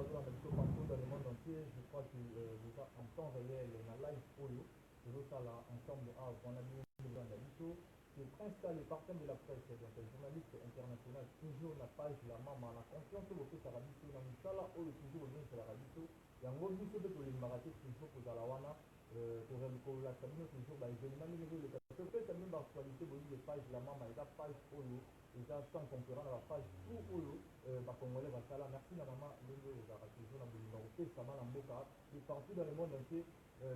bateau dans partout dans le monde entier. Je crois que déjà en temps réel, dans live polo, nous sommes là ensemble à on a mis le principal et partenaire de la presse, donc le journaliste international, toujours la page la maman, la confiance au fait à la biso, dans le sala ou le toujours au sur la radio, et en gros, biso peut les marathons toujours pour la wana, pour la cabine toujours, bah, événement, le fait que même l'actualité, les pages la maman, et la page polo, et ça sans concurrent la page tout polo, bah, congolais, va ça là, merci la maman, les toujours dans le numéro, ça va en boca, et partout dans le monde entier,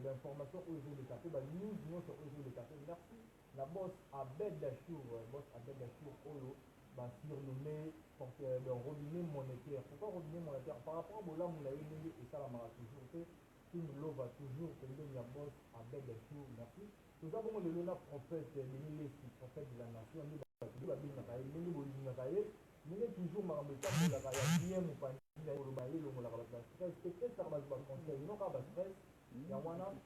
l'information aux yeux de café, bah, nous, sur aux yeux de café, merci. La boss Abed Dachour, Olo, bah, surnommé le robinet monétaire. Pourquoi robinet monétaire? Par rapport à Bola Moulaï, et ça la m'a toujours fait, qui nous va toujours, que la boss Abed Dachour, merci. Tout ça, comme le prophète, prophète de la nation, nous toujours marmota pour la bien ou pas, le stress, peut-être ça va se conseil, non, pas stress, il y a un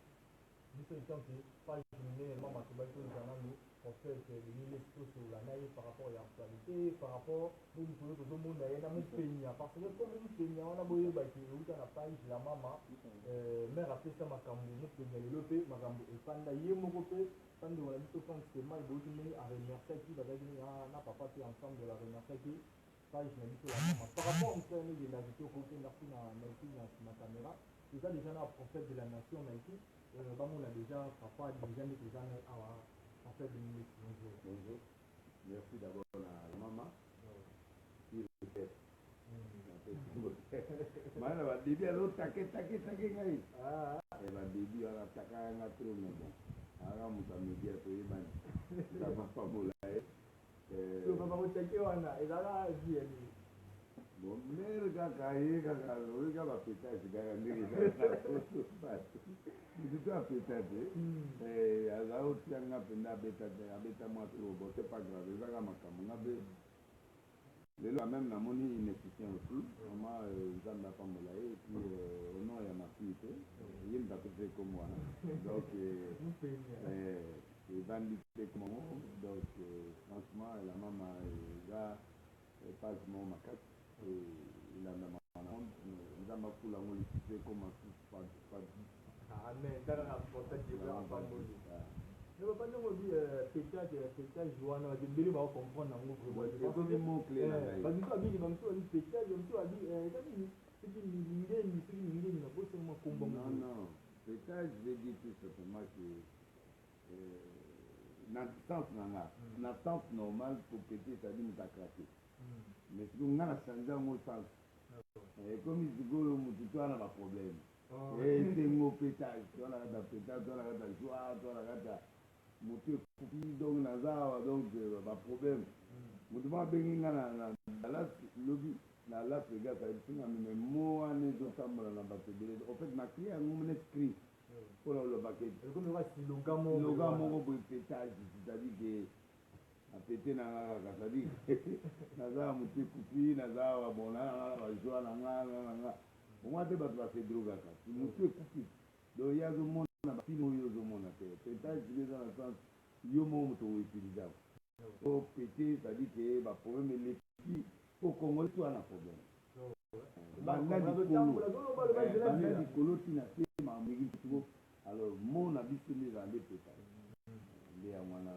biso itanke page minene mama tobaki tozana no en fait les sur la naïe par rapport à l'actualité par rapport au likolo tozomona ye na mopenya parce que comme mopenya wana boyebaki euta na page la mama mare apesa makambo mopenya lelo mpe makambo epanda ye moko mpe pande wala biso francement ebouti ndenge aremerciaki bazalaki na papa te ensemble la remerciaki page na biso la mama par rapport mosala nde na kitoko mpe merci na caméra eza déjà na prophète de la nation naiki on a déjà papa déjà mis les années à faire des minutes. Bonjour. Merci d'abord à la maman qui le fait. Mana va bibi alors take ngai. Et va bibi ala taka nga trop mais ara muta media to yebani. Ça va pas moulaye. So papa ko take wana ezala bien. Bon mais kaka le gars va péter ce gars là tu as peut-être alors tu as ngapenda beta moi trop bon c'est pas grave ça va makambo ngabe lelo même na moni inéficient aussi vraiment ça n'a pas mola et puis au nom ya ma fille il m'a fait comme moi donc et bandité comme donc franchement la maman là pas mon macaque et il a même nous avons pour la molicité comme pas amen dara na portage de la famille ne va pas nous dire pétage wana de mbele ba comprendre ngo vraiment c'est mot clé là ba biso abi ba biso ni pétage biso abi c'est une na bosse mo kombo non pétage je dis tout simplement que na sens normal pour péter ça dit nous a craqué mais si on a la changer mon sens comme il dit golo mutu tu as un problème et c'est mon pétage tu as la pétage tu as la joie tu as la mutu kupi donc nazawa donc pas problème mutu ba bengi ngana na la lobby na la frega ça dit mais moi ne doit pas me la battre en fait ma clé un moment écrit pour le baquet comme on va si le gars mon pétage c'est-à-dire que apete na nga kazali naza mutu kupi naza wa bona wa joa na nga moi te bato ba se droga ka mutu kupi do ya zo mona ba tino yo zo mona te pétage les dans le sens yo mo mutu utiliser o pété ça dit que ba problème les petits au Congo tu as un problème banda di koloti na te ma migi tuko alors mon habitude les aller pétage les à moi na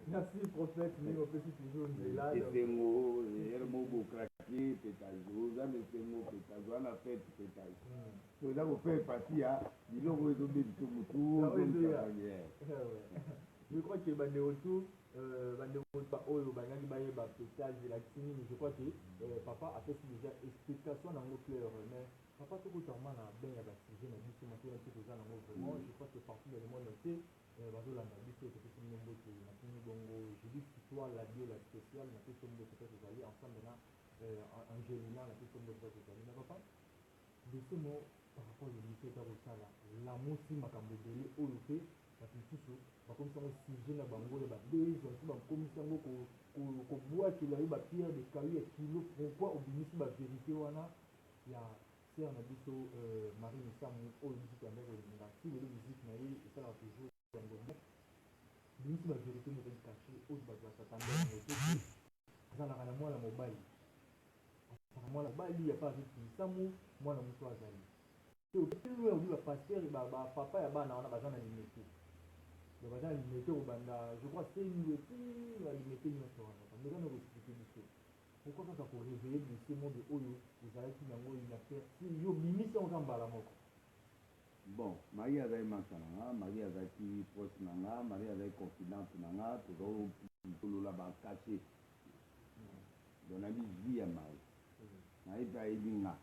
merci prophète mais on peut toujours là c'est mo hermo bo craquer pétage vous avez fait mo pétage on a fait pétage so là vous faites partie à biloko ezo be tout je crois que bande autour bande ba oyo bangi baye ba pétage la kini je crois que papa a fait déjà explication dans nos clairs mais papa tout comment na ben ya ba sujet na biso maintenant tout ça dans vraiment je crois que partout dans le monde entier bazolanda biso topesi nombo te na kini bongo je dis toi la bio la spéciale na pesi nombo peut-être ezali ensemble na Angelina na pesi nombo peut-être ezali na papa laissez-moi par rapport au lycée d'Arosala la mosi makambo ebele oyo te bato mosusu bakomisa yango sujet na bango ya babezi bamosusu bakomisa yango kobwakela yo bapierre de kalu ya kilo pourquoi obimisi bavérité wana ya sere na biso marie misamu oyo biso toyambaki kolinga si lelo visite na ye esalaka toujours yango bimisi bavérité moko caché oyo bato basatande yango te azalaka na mwana mobali mwana bali ya pas samu mwana mutu azali to pilu ya pasteur ba papa ya bana wana bazana limité le bazana limité au banda je crois c'est une petit la limité ni so wana mais quand on explique biso pourquoi ça pour réveiller de ces mots de oyo ezalaki nango ina perti yo bimisa ozambala moko. Bon, Marie azali masana, Marie azali proche nanga, Marie azali confidente nanga, tolola ba caché. Donc na vie ya Marie. Na ita edinga.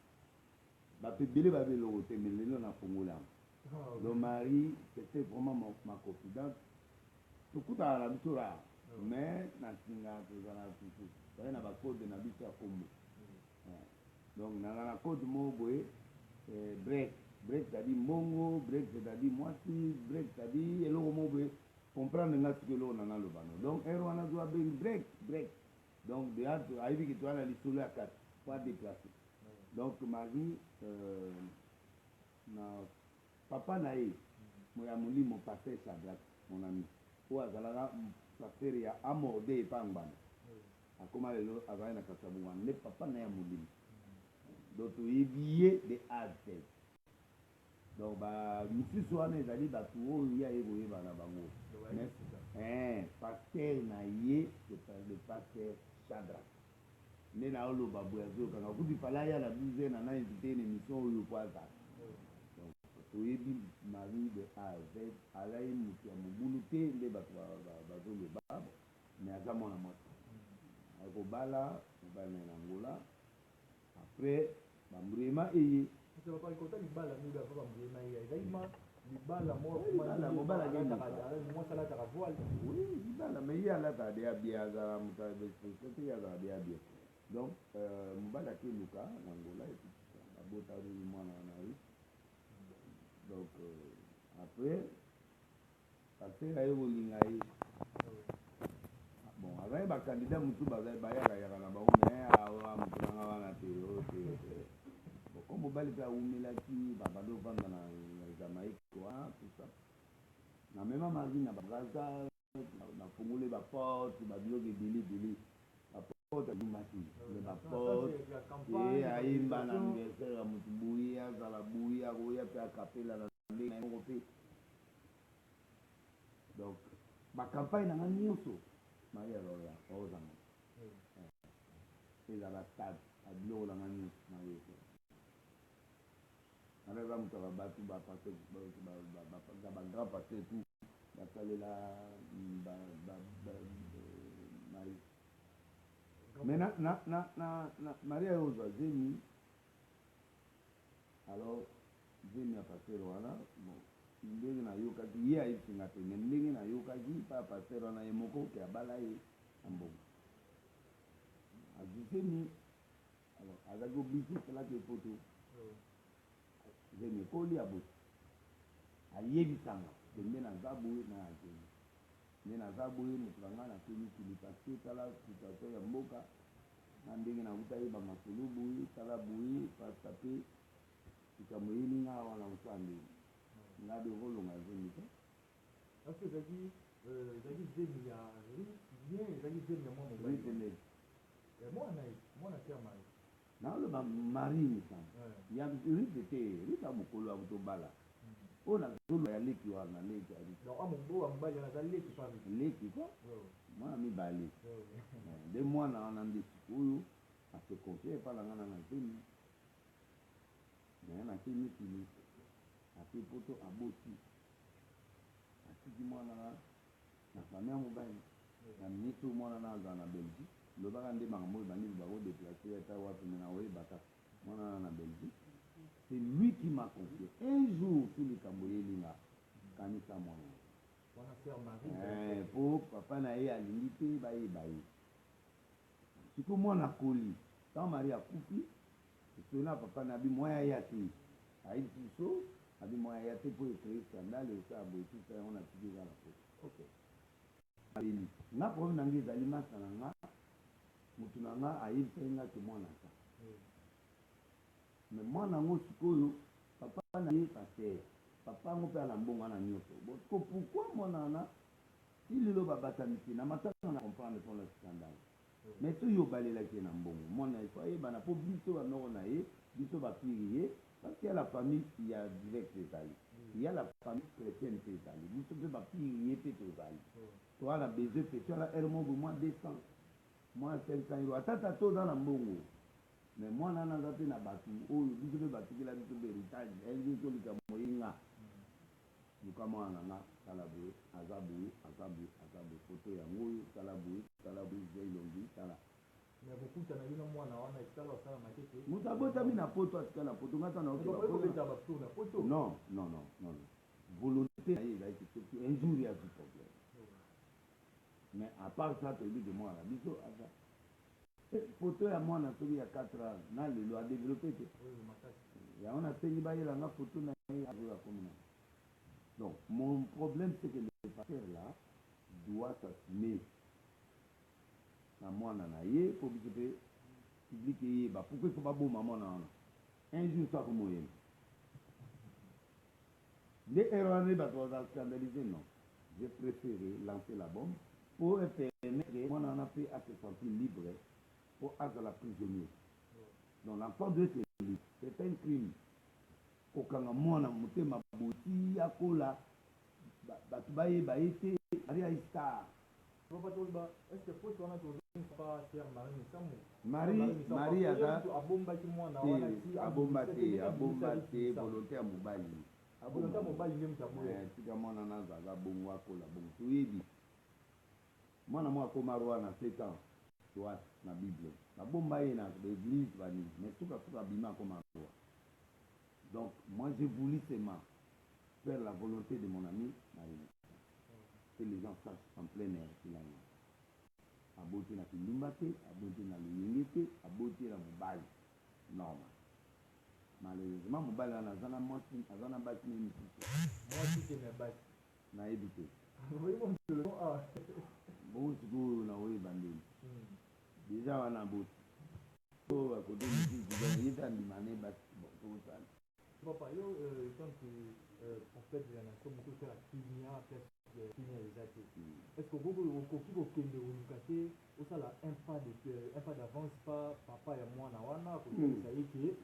Ba pebele ba belo te melelo na fongola. Donc Marie, c'était vraiment ma confidente. Tukuta na bitura, mais na singa tozana tutu. Ba na ba code na bitu ya kombo. Donc na code mo boye break c'est-à-dire mongo, break c'est-à-dire moisi, break c'est-à-dire eloko mo boye comprendre nga ce que l'on a le bano. Donc erwana doit break. Donc de hâte aïbi ki toana li solo à 4 pas déplacer. Donc Marie na papa na ye mo ya muli mo passer Shadrach mon ami. O azalaka passer ya amorde pangban. Akoma lelo azali na kasabu wan le papa na ya muli. Donc tu es billet de arte. Donc ba misusu wana ezali bato oyo ya ekoyeba na bango pasteur na ye le pasteur Shadrach nde na oloba boye azokanga kuti fala ya na 12 na invité une émission oyo po azala donc toyebi Marie de A à Z alai moto ya mobulu te nde bato bazoloba mais aza mwana mwasi akobala mobali na Angola après bambrema eye kota libala mingi ava bambrema ye ezali ma libala mobala mwasalataka voile oui libala mais ye alataka de abie azala moto te azala de abie donc mobali akeluka na Angola abotali mwana na ye donc après pasteur aye kolinga ye bon azali bakandidat motu bazali bayakayaka na bango mais awa motu nanga wana te comme mobali mpe awumelaki babandi ovanda na Jamaïque wana tout ça na mema Marie na bagaza nafungoli baporte babiloko ebele baporte abimaki baporte ayimba na anniversaire ya motu boye azala boye akoya mpe akapela na ndenge na yango mpe donc bakampagne nanga nyonso Marie aloya ozanga ezala stade abiloko nanga nyonso Marie anaza moto babatu bapaster bagrand paster tout basalela Marie mais na Marie oyo ozwa zemi alors zemi ya paster wana ndenge nayokaki ye ayesinga te mais ndenge nayokaki mpa paster wana ye moko ke abala ye na mbongo azwi alors azaki obisi esalaki epoto zemi ekoli aboti ayebisanga nde naza boye na azemi nde naza boye moto na ngai natemikili paske tala situation ya mboka na ndenge nakuta yeba masolo boye tala boye pasta mpe likambo eyeli nga wana mosu ya ndenge nga de kolonga zemi te ezali zemi ya bien ezali zemi ya mwa mobali mwana te ya mari naoloba Marie misanga ya rite te rite mokolo ya kotobala oyo nazoloba ya leki wana leki leki kwa mwana mibale nde mwana wana nde sikoyo ase confie epa na nga na zemi naye nake mikili ake poto aboti atiki mwana na fami ya mobali na ministre mwana na azala na Belgique lobaka nde makambo oyo bandi bakodeplace ata wapi me na oyebaka mwana na Belgique c'est lui qui m'a confié un jour tout likambo yelinga kanisa mwana po papa na ye alingi mpe bayeba ye siko mwana koli tant Marie akufi esona papa na bi moya ya te ayisi biso abi moya ya te mpo ecree scandale osa boye tusa yango na tiki eza na poto ok nga problème na ngai ezali masa na nga motu na nga ayebisa ye nga ke mwana ata me mwana yango sikoyo papa na ye paster papa yango mpe ala mbongo wana nyonso ko pourquoi mwana wana ti lelo babatamisi na matanga na comprendre mpona scandale mais soki yo obalelaki na mbongo mwana ifo ayebana mpo biso banoko na ye biso bapiri ye parce qu'il y a la famille ya direct ezali il y a la famille chrétienne mpe ezali biso mpe bapiri ye mpe tozali toala besoin mpe toala ere moko mwa 200 mwa 500 euro atata toza na mbongo mais mwana wana aza mpe na bato oyo biso mpe batikela biso mpe héritage ezolika moyenga luka mwana na nga tala boye aza boye aza boye aza boye foto yango oyo tala boye elongi tala mais kokutana bino mwana wana esala osala makete moto abotami na poto atikala na poto ngata na poto non volonté na ye ezalaki soki un jour ya du problème mais à part ça toyebi ke mwana biso aza foto ya mwana soki ya 4 ans na lelo adéveloppe te yango nasengi bayelanga foto na ye azoya komi na. Donc, mon problème, c'est que le pasteur là doit s'assumer. Na moi, nanaye, pour que le public ait, pourquoi il faut pas bon maman là. Un jour, ça pour moi. Les erreurs, ne va pas scandaliser, non. J'ai préféré lancer la bombe pour permettre que moi, on a fait à se sentir libre pour être la prisonnier. Donc, l'enfant doit être libre. C'est un crime. Kokanga mwana motema boti akola bato bayeba ye te maria star est-ce que pote wana pas faire marie aza abombaki mwana wana abomba te volonté ya mobali volonté ya mobali nde mutaboya tika mwana naza aza bongo akola bongo toyebi mwana moko akoma roi na 7 ans toa na bible babomba ye na l'église banini mais sukasuka abima akoma roi. Donc, moi, j'ai voulu seulement faire la volonté de mon ami Marie. Que les gens sachent en plein air qu'il a eu. Aboti na Kilumbate, aboti na Luyengete, aboti na Mobali. Normal. Malheureusement, Mobali a zana bâti ni moi qui t'ai bâti. Na évité. Bon, c'est pour na oye bandé. Déjà, on a boti. Oh, à côté de nous, il y a des manées bâti. Bon, tout ça. Papa, yo, quand prophète de la nation, beaucoup faire la Kinia, est-ce que vous kende olukate osala un pas d'avance pas papa ya mwana wana kotelisa ye ke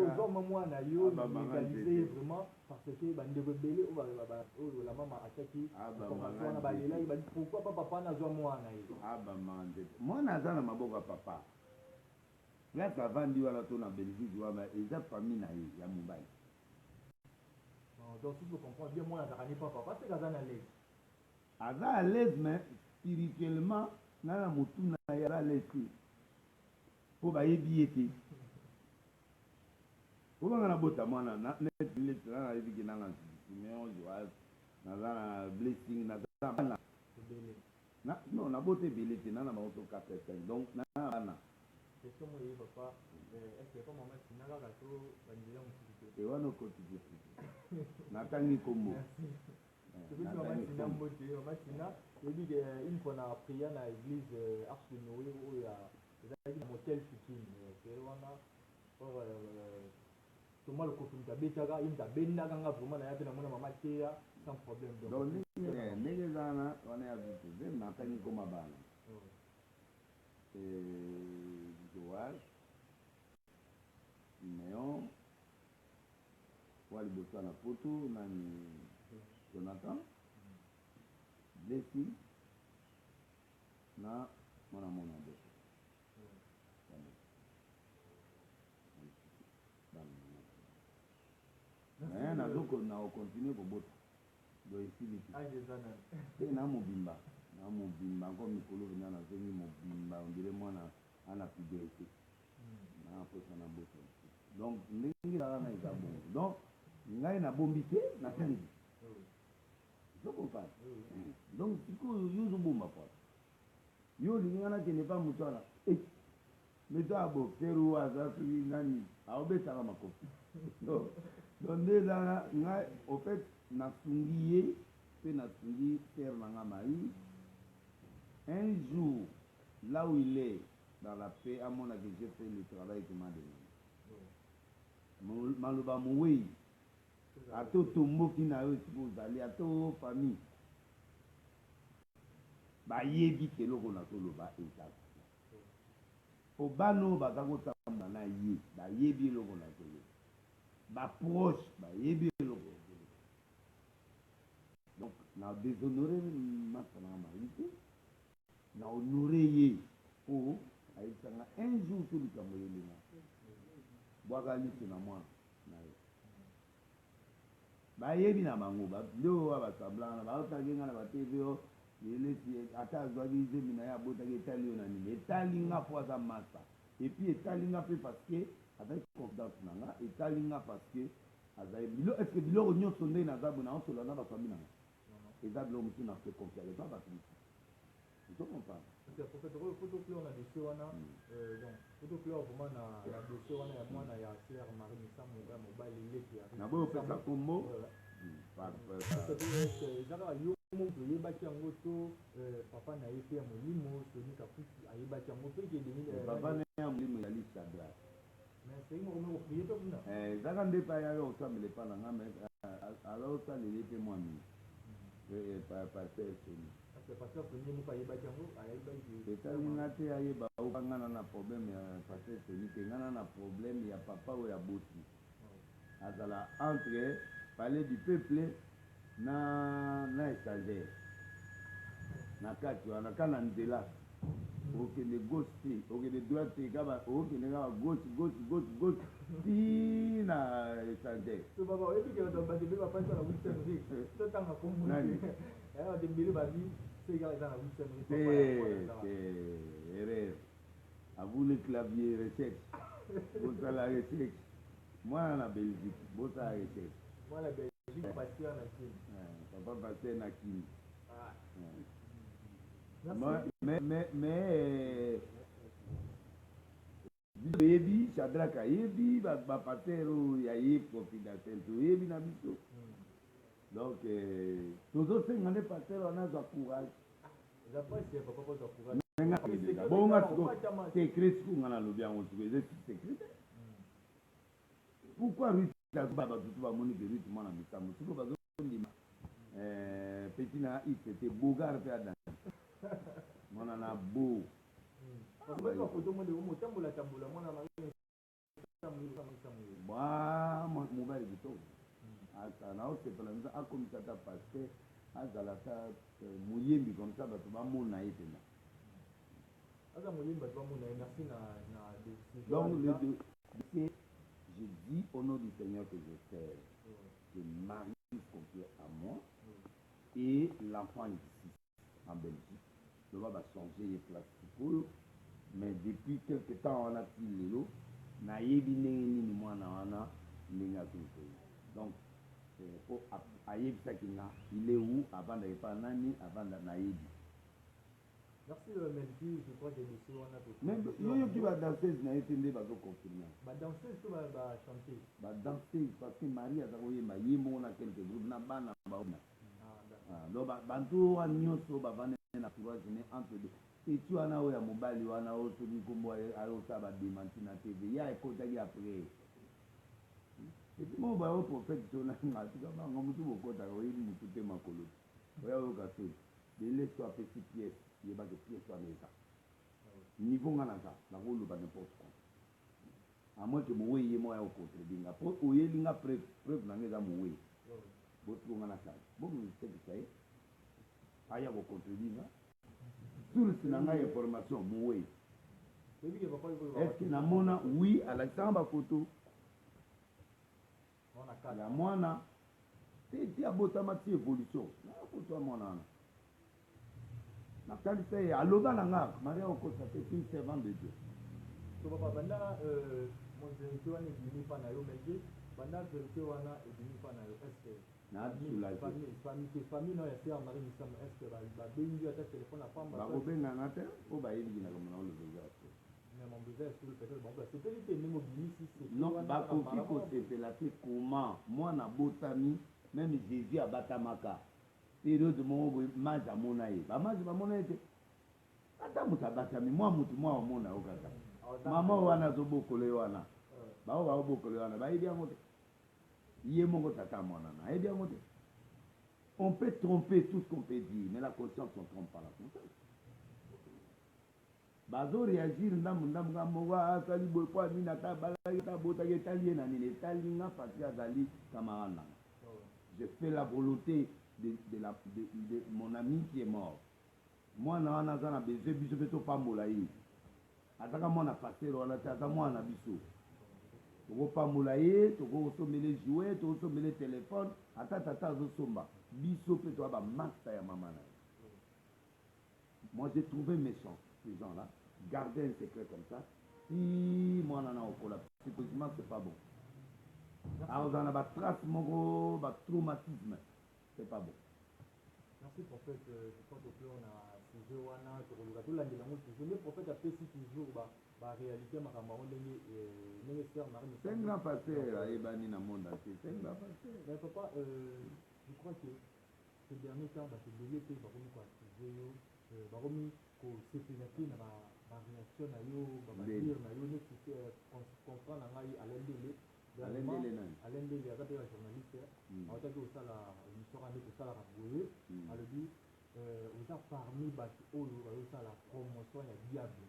ozoma mwana yo légaliser vraiment parce que bandeko ebele oyo la mama ataki information wana balela ye badi pourquoi pas papa nazwa mwana ye mwana aza na maboko ya papa place avandi wana to na Belgique wana eza famille na ye ya mobali. Donc si vous comprenez bien, moi je n'ai pas papa, c'est qu'Azan à l'aise. Azan à l'aise, mais spirituellement, na mutu na yara l'aise. Pour bailler billet. Pour nga bota moi na net blessing na ebi na nga Simeon Joas na blessing na na non na bote billet na ba auto 4 donc na na question moi papa est-ce que maman sinaka kato bandila mutu et wana kotiye natangi kombo une fois na prière na église Arche de Noé où il y a motel Fikine c'est wana pour tout le monde ko betaka inda benda kanga vraiment na yape na mona mama tia sans problème donc ndenge zana wana ya vitu natangi koma bana Joas Néon wali bosa na poto nani Jonathan Blessing na mwana de mais na zoko na continue kobota do ici te na mobimba encore mikolo vena na zengi mobimba on dirait mwana ana puberté na posa na bota donc ndenge la na eza bon donc ngai na bombi te na tangi zokopana donc sikoyo yo ozobomba kwa yo olingi na kende pa moto wana meto abokeru aza soki nani aobetaka makofi donc nde ezanga ngai au fait nasungi ye mpe nasungi père na nga Marie un jour là où il est dans la paix amona que j'ai fait le travail que m'a donné maloba mowei ato tomboki na yo esika ozali ato famille bayebi keloko na toloba eza po bano baza kotamba na ye bayebi eloko na koye baproche bayebi eloko donc na déshonoré masa na mari te na honoré ye po ayebisanga un jour so likambo yelinga bwaka liso na mwana na ye bayebi na bango nde oyo basamblanga na baotaki nga na batv o elesi ata azwaki zemi na ye abotaki etali yo na nini etali nga po aza masa epuis etali nga mpe parce que azalaki confidence na nga etali nga parce que azali est ce que biloko nyonso ndenge naza boye naosola na bafami na nga eza biloko mosusu na fe confiance eza bato mosusu ozo comprendre photo clé on a dossier wana donc photo clé vraiment na dossier wana ya mwana ya sœur Marie Misambo ya mobile leki ya na boyo pesa kombo ezaka yo moto oyebaki yango to papa na ye mpe ya molimo Soni Kapusi ayebaki yango mpe papa na ye ya molimo ezali Sadra mais seringi moko priye mpe kuna ezaka nde pa yaka osambela epa na nga mais alors osaleli mpe mwa mingi paster Soni etali nga te ayeba oka ngana na problème ya paster Soni te ngana na problème ya papa oyo ya boti azala entre palais du peuple na étagère na kati wana ka na nzela okende gauche te okende droite te kaba okende kaka gauche ti na étagère erreur abuli clavier recherche bosala recherche mwana na Belgique bosala recherche papa paster na kini mais biso toyebi Shadraka ayebi bapaster oyo yaye confidentiel toyebi na biso donc tozosenga nde paster wana azwa courage bonga siko secret siko nga nalobi yango siko eza secret pourquoi bato to bamoni ke rite mwana misambo siko bazondima petit na ite bogar mpe adan mwana na bo mobali kitoko naosepela misa akomisa ata paster azala ata moyembi comme ça bato bamona ye mpena donc le dossier je dis au nom du Seigneur que je sers que Marie confiée à moi et l'enfant ici en Belgique doit changer les plastiques mais depuis quelque temps on a pris les lots na yebi ndenge nini mwana wana ndenge akokoi donc po ayebisaki nga il est où avant d'aller pas nani avant na yebi. Merci Melki, je crois que je suis on a tout. Même yo qui va danser na été ndé bazo confirmer. Ba danser tout va chanter. Ba danser parce que Marie a koyeba yemo na quelques groupes na bana ba ona. Donc bantu wa nyonso ba bana na courage ne entre deux. Et tu ana oya mobali wana o to bi kombo ayo sa ba démenti na TV. Ya ekotaki après. Et puis moi ba o prophète tona ngati ka ba ngomutu bokota ko yini mutu te makolo. Oya o ka so. De laisse-toi petit pièce. Il y a des pièces à l'état. Niveau nganaza, la roule pas n'importe quoi. À moins que moi y moi au contre dinga. Pour oyer linga preuve n'anga moué. Votre nganaza. Bon, c'est que ça est. Aya au contre dinga. Tout le sinanga information moué. Est-ce que na mona oui à la samba photo. La mona. C'est abotama ti évolution. Na photo mona. natalisa ye aloba na nga maria okosa te une servante de Dieu to papa banda monzerite wana ebimi mpa na yo meke banda verite wana ebimi mpa na yo estce famille na ya sœur Marie Misambo estce babengi ata telefone apamba bakobenganga te po bayebikinaka mona olobeza te mais mon besoin est sur peut-être bon sepeli te ndenge obimisi non bakoki kosepela te comment mwana botami même Jésus abatamaka période moko boye maji amona ye bamaji bamona ye te ata moto abatami mwa motu mwa omona yo kaka mama wana azobokolo ye wana bao baobokolo ye wana bayebi yango te ye moko tata mwana na ayebi yango te on peut tromper tout ce qu'on peut dire mais la conscience on trompe pas la conscience bazo réagir ndambu nga moko asali boye po nini ata balaki ata botaki etali ye na nini etali nga parce azali camarade nanga. Je fais la volonté de mon ami qui est mort. Moi na aza na besoin biso mpe topambola ye ataka mwana pasteur wana te aza mwana biso tokopambola ye tokosomele jouet tokosomele telefone ata tata azosomba biso mpe toya bamasta ya mama na ye. Moi j'ai trouvé méchant ces gens-là, garder un secret comme ça. Si moi on en a au la psychologiquement c'est pas bon. Alors on a des traces, des traumatismes, c'est pas bon. Merci prophète, je pense que on a sujet wana to ko tout la ndela mo toujours le prophète a fait toujours ba réalité makamba on ndenge sœur Marie. C'est un grand pasteur à Ebani na monde entier, c'est un grand pasteur. Mais papa je crois que ces derniers temps ba se lever pe ba komi kwa sujet yo ba komi ko sécurité na ba réaction na yo ba dire na yo ne comprendre ngai à l'endele. Alain Dele a été un journaliste, a été au salaire, l'émission a été au salaire à Boye, a dit, vous avez parmi la promotion et la diable.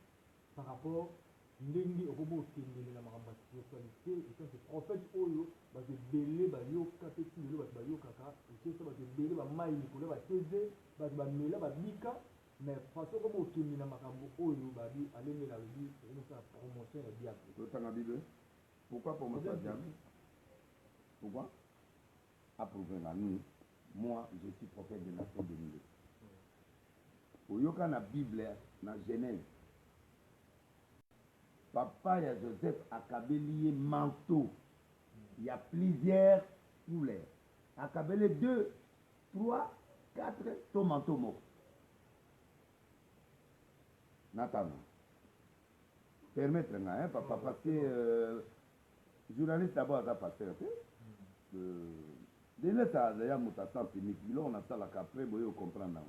Par rapport, l'ennemi au robot qui est dans la spiritualité, et quand c'est prophète Oyo, parce que Dele, yo kapeti, yo kaka, et c'est ça, parce que Dele, maï, Nicolas, TV, parce que Mela, Bika, mais façon comme qui est dans la Oyo, Alain Dele a dit, c'est la promotion et la diable. Pourquoi pour moi ça diable? Pourquoi? Approuvé la nuit. Moi, je suis prophète de la nation de Nile. Pour yoka na Bible, na Genèse, papa et Joseph a kabeli manteau. Il y a plusieurs couleurs. A kabeli 2, 3, 4 ton manteau mort. Nathan. Permettre, hein, papa, parce que journaliste d'abord à passer dès ça d'ailleurs mutation technique on a ça là qu'après vous comprendre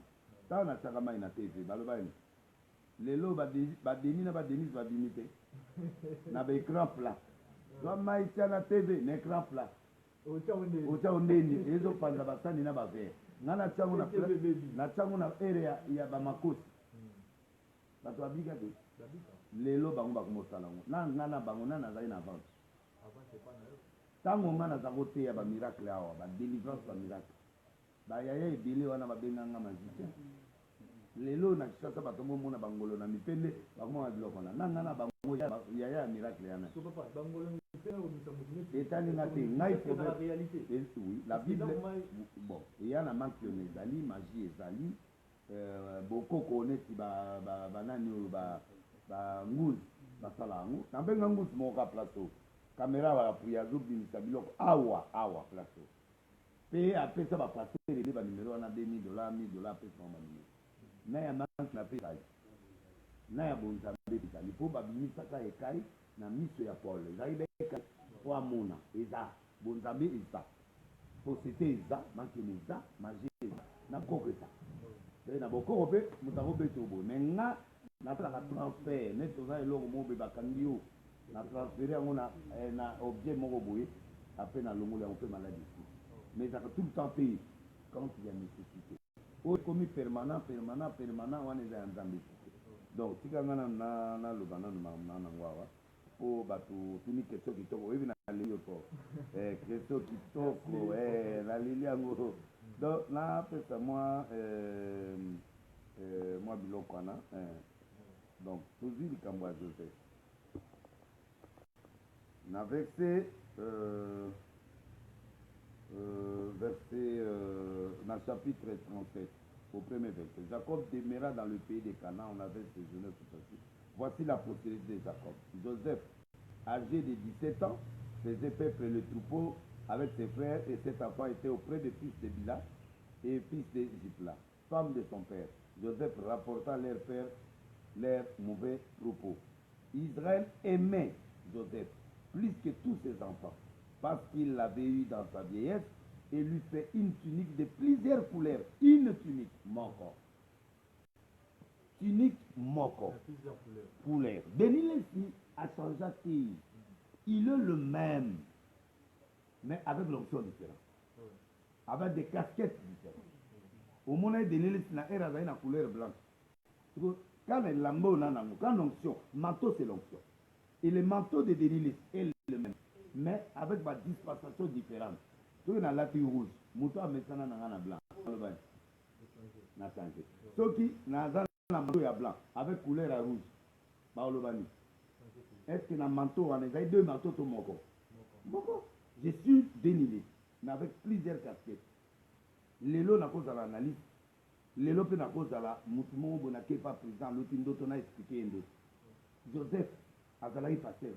ça on a ça comme une TV baloba les lots ba demi na ba denis va limiter na ba écran plat donc maïtia na TV na écran plat ocha ondeni ezo panda basani na ba vert ngana changu na changu na area ya ba makosi bato abiga de lelo bango bakomosala ngo na ngana bango na nazali na vente tango nga naza koteya bamiracle awa badelivrance bamiracle bayaya ebele wana babenganga magicien lelo na kisasa bato bomona bangolo na mipende bakomona biloko wana nanga na bango yaya ya miracle yana etalinga te ngai oui la bible bon eya na mankione ezali magie ezali bokoko neti banani oyo banguzi basala yango nabenga nguzi moko ka place oyo caméra bapuya azobimisa biloko awa place oyo mpe apesa bapastere ebe banimero wana $2000 $1000 apesa bango banimero na ya manki napesai na ya bonzambe epesali mpo babimisaka ekai na miso ya paul ezali bekai po amona eza bonzambe eza posete eza mankene eza magie eza na bokoko eza mpe na bokoko mpe moto akobeta oboye me nga nasalaka transfert neti oza eloko moko boye bakangi yo na transféré yango na objet moko boye apres na longolo yango mpe maladi esi mais ezalaka tout le temps mpe quand il y a nécessité oyo ekomi permanent wana eza ya nzambe donc tika nga naloba nanu nanango awa mpo bato tuni question kitoko oyebi naleli yo to question kitoko naleli yango donc napesa mwa biloko wana donc tozwi likambo ya Joseph na verset dans chapitre 37 au premier verset. Jacob demeura dans le pays de Canaan, on avait séjourné tout aussi. Voici la postérité de Jacob. Joseph, âgé de 17 ans, faisait peuple le troupeau avec ses frères et cet enfant était auprès des fils de Bila et fils de Zipla, femme de son père. Joseph rapporta leur père leur mauvais troupeau. Israël aimait Joseph plus que tous ses enfants, parce qu'il l'avait eu dans sa vieillesse et lui fait une tunique de plusieurs couleurs. Une tunique, moko. Tunique, moko. Plusieurs couleurs. Denis ici a changé. Il est le même, mais avec l'option différente. Avec des casquettes différentes. Au moment de Denis, il a une couleur blanche. Quand les lambeaux quand l'onction, manteau c'est l'onction. Et le manteau de Délilis est le même, mais avec ma dispensation différente. Ceux qui ont la tête rouge, mouton a maintenant un blanc. Na changé. Ceux qui ont un manteau blanc avec couleur rouge, est-ce que dans manteau, on a deux manteaux tout mon corps? Je suis Délilis, avec plusieurs casquettes. Lelo n'a cause à l'analyse. Lelo peut n'a cause à la mouton, on n'a pas président, l'autre on a expliqué. Joseph a travaillé pasteur.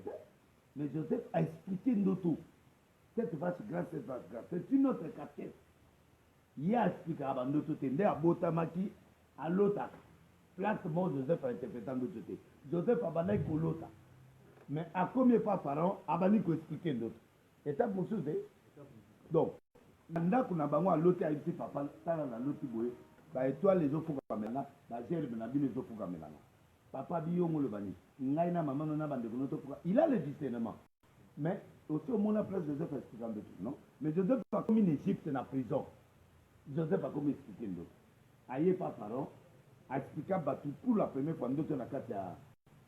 Mais Joseph a expliqué tout. Cette vache grâce, cette vache grâce. C'est une autre casquette. Il a expliqué à Bandoto Tende, à Botamaki, à l'autre. Placement Joseph a interprété d'autres côté. Joseph a banné pour l'autre. Mais à combien de fois par an, a banné pour expliquer d'autres. Étape pour chose. Donc, pendant qu'on a banné à l'autre, à ici, papa, ça là, l'autre boy, bah, étoile les autres kamela, bah, j'ai les autres kamela. Papa Biyo Moulobani, Ngaina Maman Nona Bandegonoto, il a le discernement. Mais aussi au monde la place Joseph expliquant de tout, non? Mais Joseph a commis une Égypte dans la prison. Joseph a commis expliqué d'autres. Aïe pas parent, a expliqué Batou pour la première fois, d'autres dans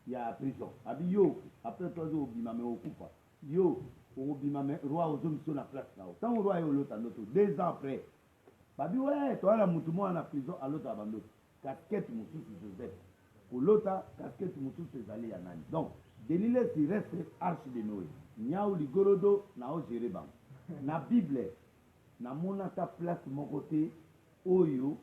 il y a prison. Abi yo, après 3 jours, Bimame au coupa. Yo, au Bimame, roi aux hommes sur la place là. Tant au roi et au l'autre, 2 ans après. Babi ouais, toi la moutoumou en la prison, à l'autre abandonné. Casquette moutou sur Joseph. Pour l'autre, casquette moutou sur Zali Yanani. Donc, Délilis il reste arche de Noé. Niaou ligorodo, nao jéréban. Na Bible, na monata place mon côté, oyo,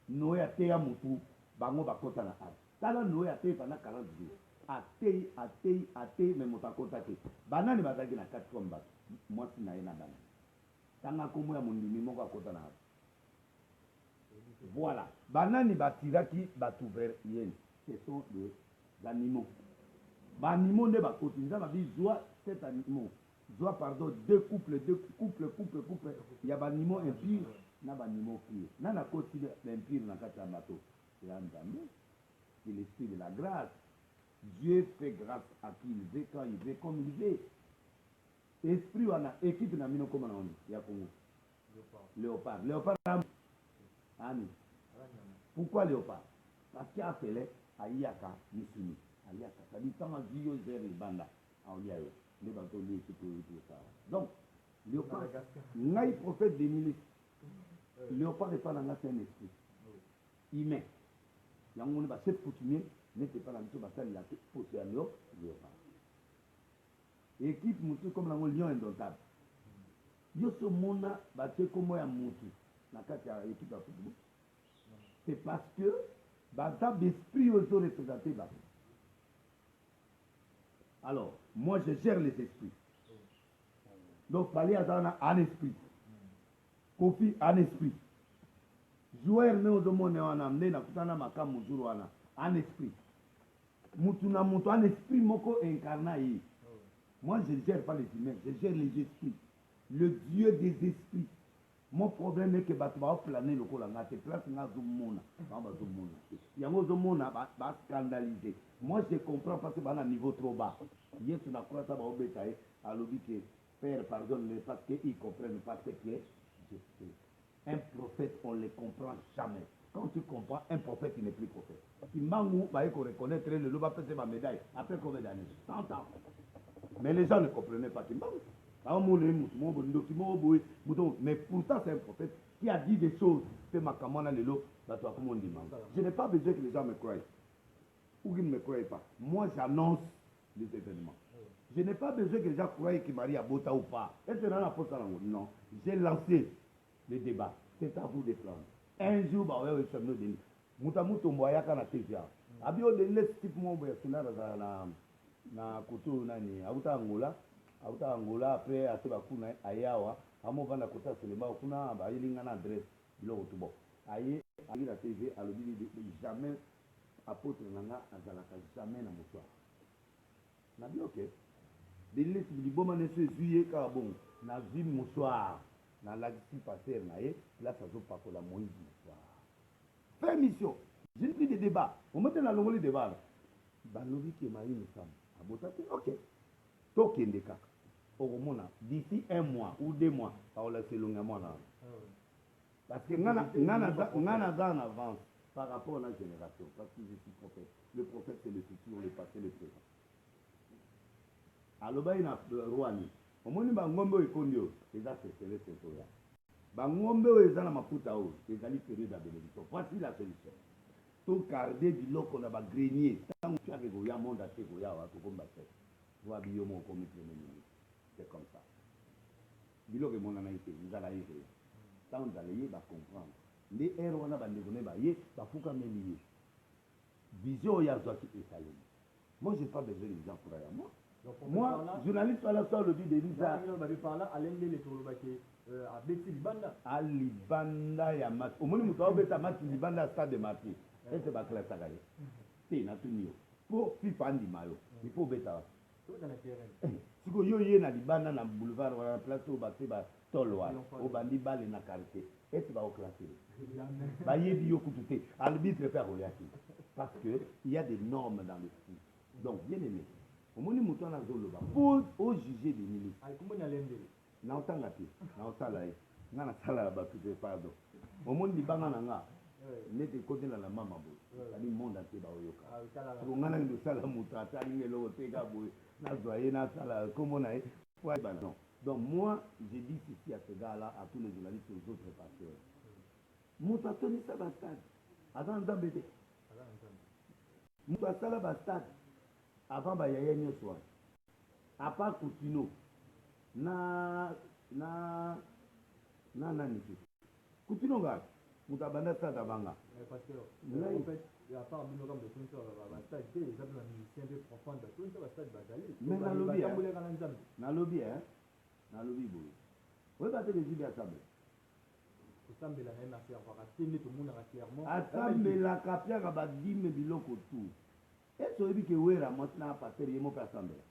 Noé a teya moutou, bango bakota na arche. Tala Noé a teya pendant 40 jours. Atei, mais motakota te. Banani bazaki na 4 combats. Moi, si na ena dana. Tanga komo ya mondimi moko akota na arche. Voilà. Banani batiraki batouver yen. Ce sont des animaux. Les animaux ne va continuer. Ça dit joie cet animal. Joie pardon 2 couples. Il y a des animaux impurs, il y a des animaux purs. Il y a des animaux impurs dans le bateau. C'est un ami. C'est l'esprit de la grâce. Dieu fait grâce à qui il veut, quand il veut, comme il veut. Esprit, on a équipe dans le comment on dit. Il y a Congo. Léopard. Léopard. Ami. Pourquoi léopard? Parce qu'il y a appelé Ayaka Misumi. Ayaka. Ça dit tant à Dieu, j'ai les bandas. Les bateaux, les sécurités, ça. Donc, léopard, n'a prophète des milices. Léopard n'est pas dans la scène esprit. Humain. Il y a un monde qui coutumier, n'était pas dans le bateau, il a posé à léopard. Équipe moutou comme la lion indomptable. Yo ce monde va te comme moi moutou. La carte à l'équipe à football. C'est parce que dans l'esprit aux autres représentés. Alors, moi je gère les esprits. Donc, parler à un esprit. Kofi un esprit. Joueur ne aux monde en amené na kutana makamu muzuru wana un esprit. Mutuna mutu un esprit moko incarné. Moi je ne gère pas les humains, je gère les esprits. Le Dieu des esprits. Mon problème est que tu vas planer le col en te place dans Zumona. Yango Zumona va scandaliser. Moi je comprends parce que c'est un niveau trop bas. Hier tu n'as pas ça va obéir à l'objet que Père pardonne parce qu'ils comprennent pas ce qui est. Un prophète on ne le comprend jamais. Quand tu comprends un prophète il n'est plus prophète. Il m'a reconnaître le loup va passer ma médaille après combien d'années? 100 ans. Mais les gens ne comprenaient pas. Mais pourtant c'est un prophète qui a dit des choses. Je n'ai pas besoin que les gens me croient. Ou qu'ils ne me croient pas. Moi j'annonce les événements. Je n'ai pas besoin que les gens croient que Marie a Bota ou pas. Non. J'ai lancé le débat. C'est à vous de prendre. Un jour, Moutamoto Moyaka na TVA. Abio de l'estime mon na kutu nani auta Angola après ateba kuna ayawa amo vanda kota selema kuna ba ilinga na adresse bilo tubo aye ali la TV alobi jamais apôtre nanga azalaka jamais na moto na bi ok délai si liboma ne se juillet ka bon na vie mosoir na la si passer na ye là ça zo pas pour la Moïse faire mission j'ai pris des débats on mettait na longoli débat balobi ki mari nous sommes ok. Tokende kaka. D'ici 1 mois ou 2 mois, on va se longuement là. Parce que ngana en avance. par rapport à la génération, parce que je suis prophète. Le prophète, c'est le futur, le passé, le présent. Alors, il y a Rwani. Au moins, il y a un ngombe et kondio. Et ça, c'est le sétoya. Ngombe et ça, ma puta ou. Et ça, c'est le bénédiction. Voici la solution. Tout garder du lot qu'on a grenier. Tant que tu as réglé le monde à tes goya, tu vas combattre. Tu vas habiller mon comité. C'est comme ça. Bilo que mon analyse, vous allez y aller. Tant vous allez y comprendre. Les héros, on a des négociations, il faut qu'on ait lié. Vision, il y a toi qui est salé. Moi, je n'ai pas besoin de gens pour aller à moi. Moi, journaliste, voilà ça, le but de l'ISA. À Libanda, il y a Mat. Au moins, nous avons fait Mat Libanda, stade de Mati. Et c'est pas clair, ça gagne. C'est une attention. Pour FIFA Mayo, il faut bêta. Si vous avez un Libanda, dans le boulevard, dans la place où vous avez Tolwa, au bandi bal na quartier, et tu vas au classé. Arbitre faire parce que il y a des normes dans le foot. Donc, bien aimé. Au moins, nous sommes dans le pour juger des ministres. N'a autant gâté, n'a autant là, n'a pas là bas tout est pardon. Au moins, les banques n'anga, n'était côté dans la maman, c'est-à-dire monde entier bah oyoka. Pour ngana ndio sala muta, tali ngelo tega boy, na zoyer na sala comme on a, ouais bah non. Donc moi, j'ai dit ceci à ce gars-là, à tous les journalistes, aux autres pasteurs. Muta toni sa bastade, avant d'embêter. Muta sala bastade, avant bah yaya ni soir. À part Coutinho. Na niki Coutinho ga mutabanda sa tabanga parce que en fait il y a pas bino comme de tout ça va stade des exemples musiciens de profond de tout ça va stade bazali mais na lobby boy oui ba te les idées ensemble kusambela na ma faire voir atteindre tout le monde clairement asambela kapia ka ba dime biloko tout et so ebi ke wera maintenant passer yemo pa asambela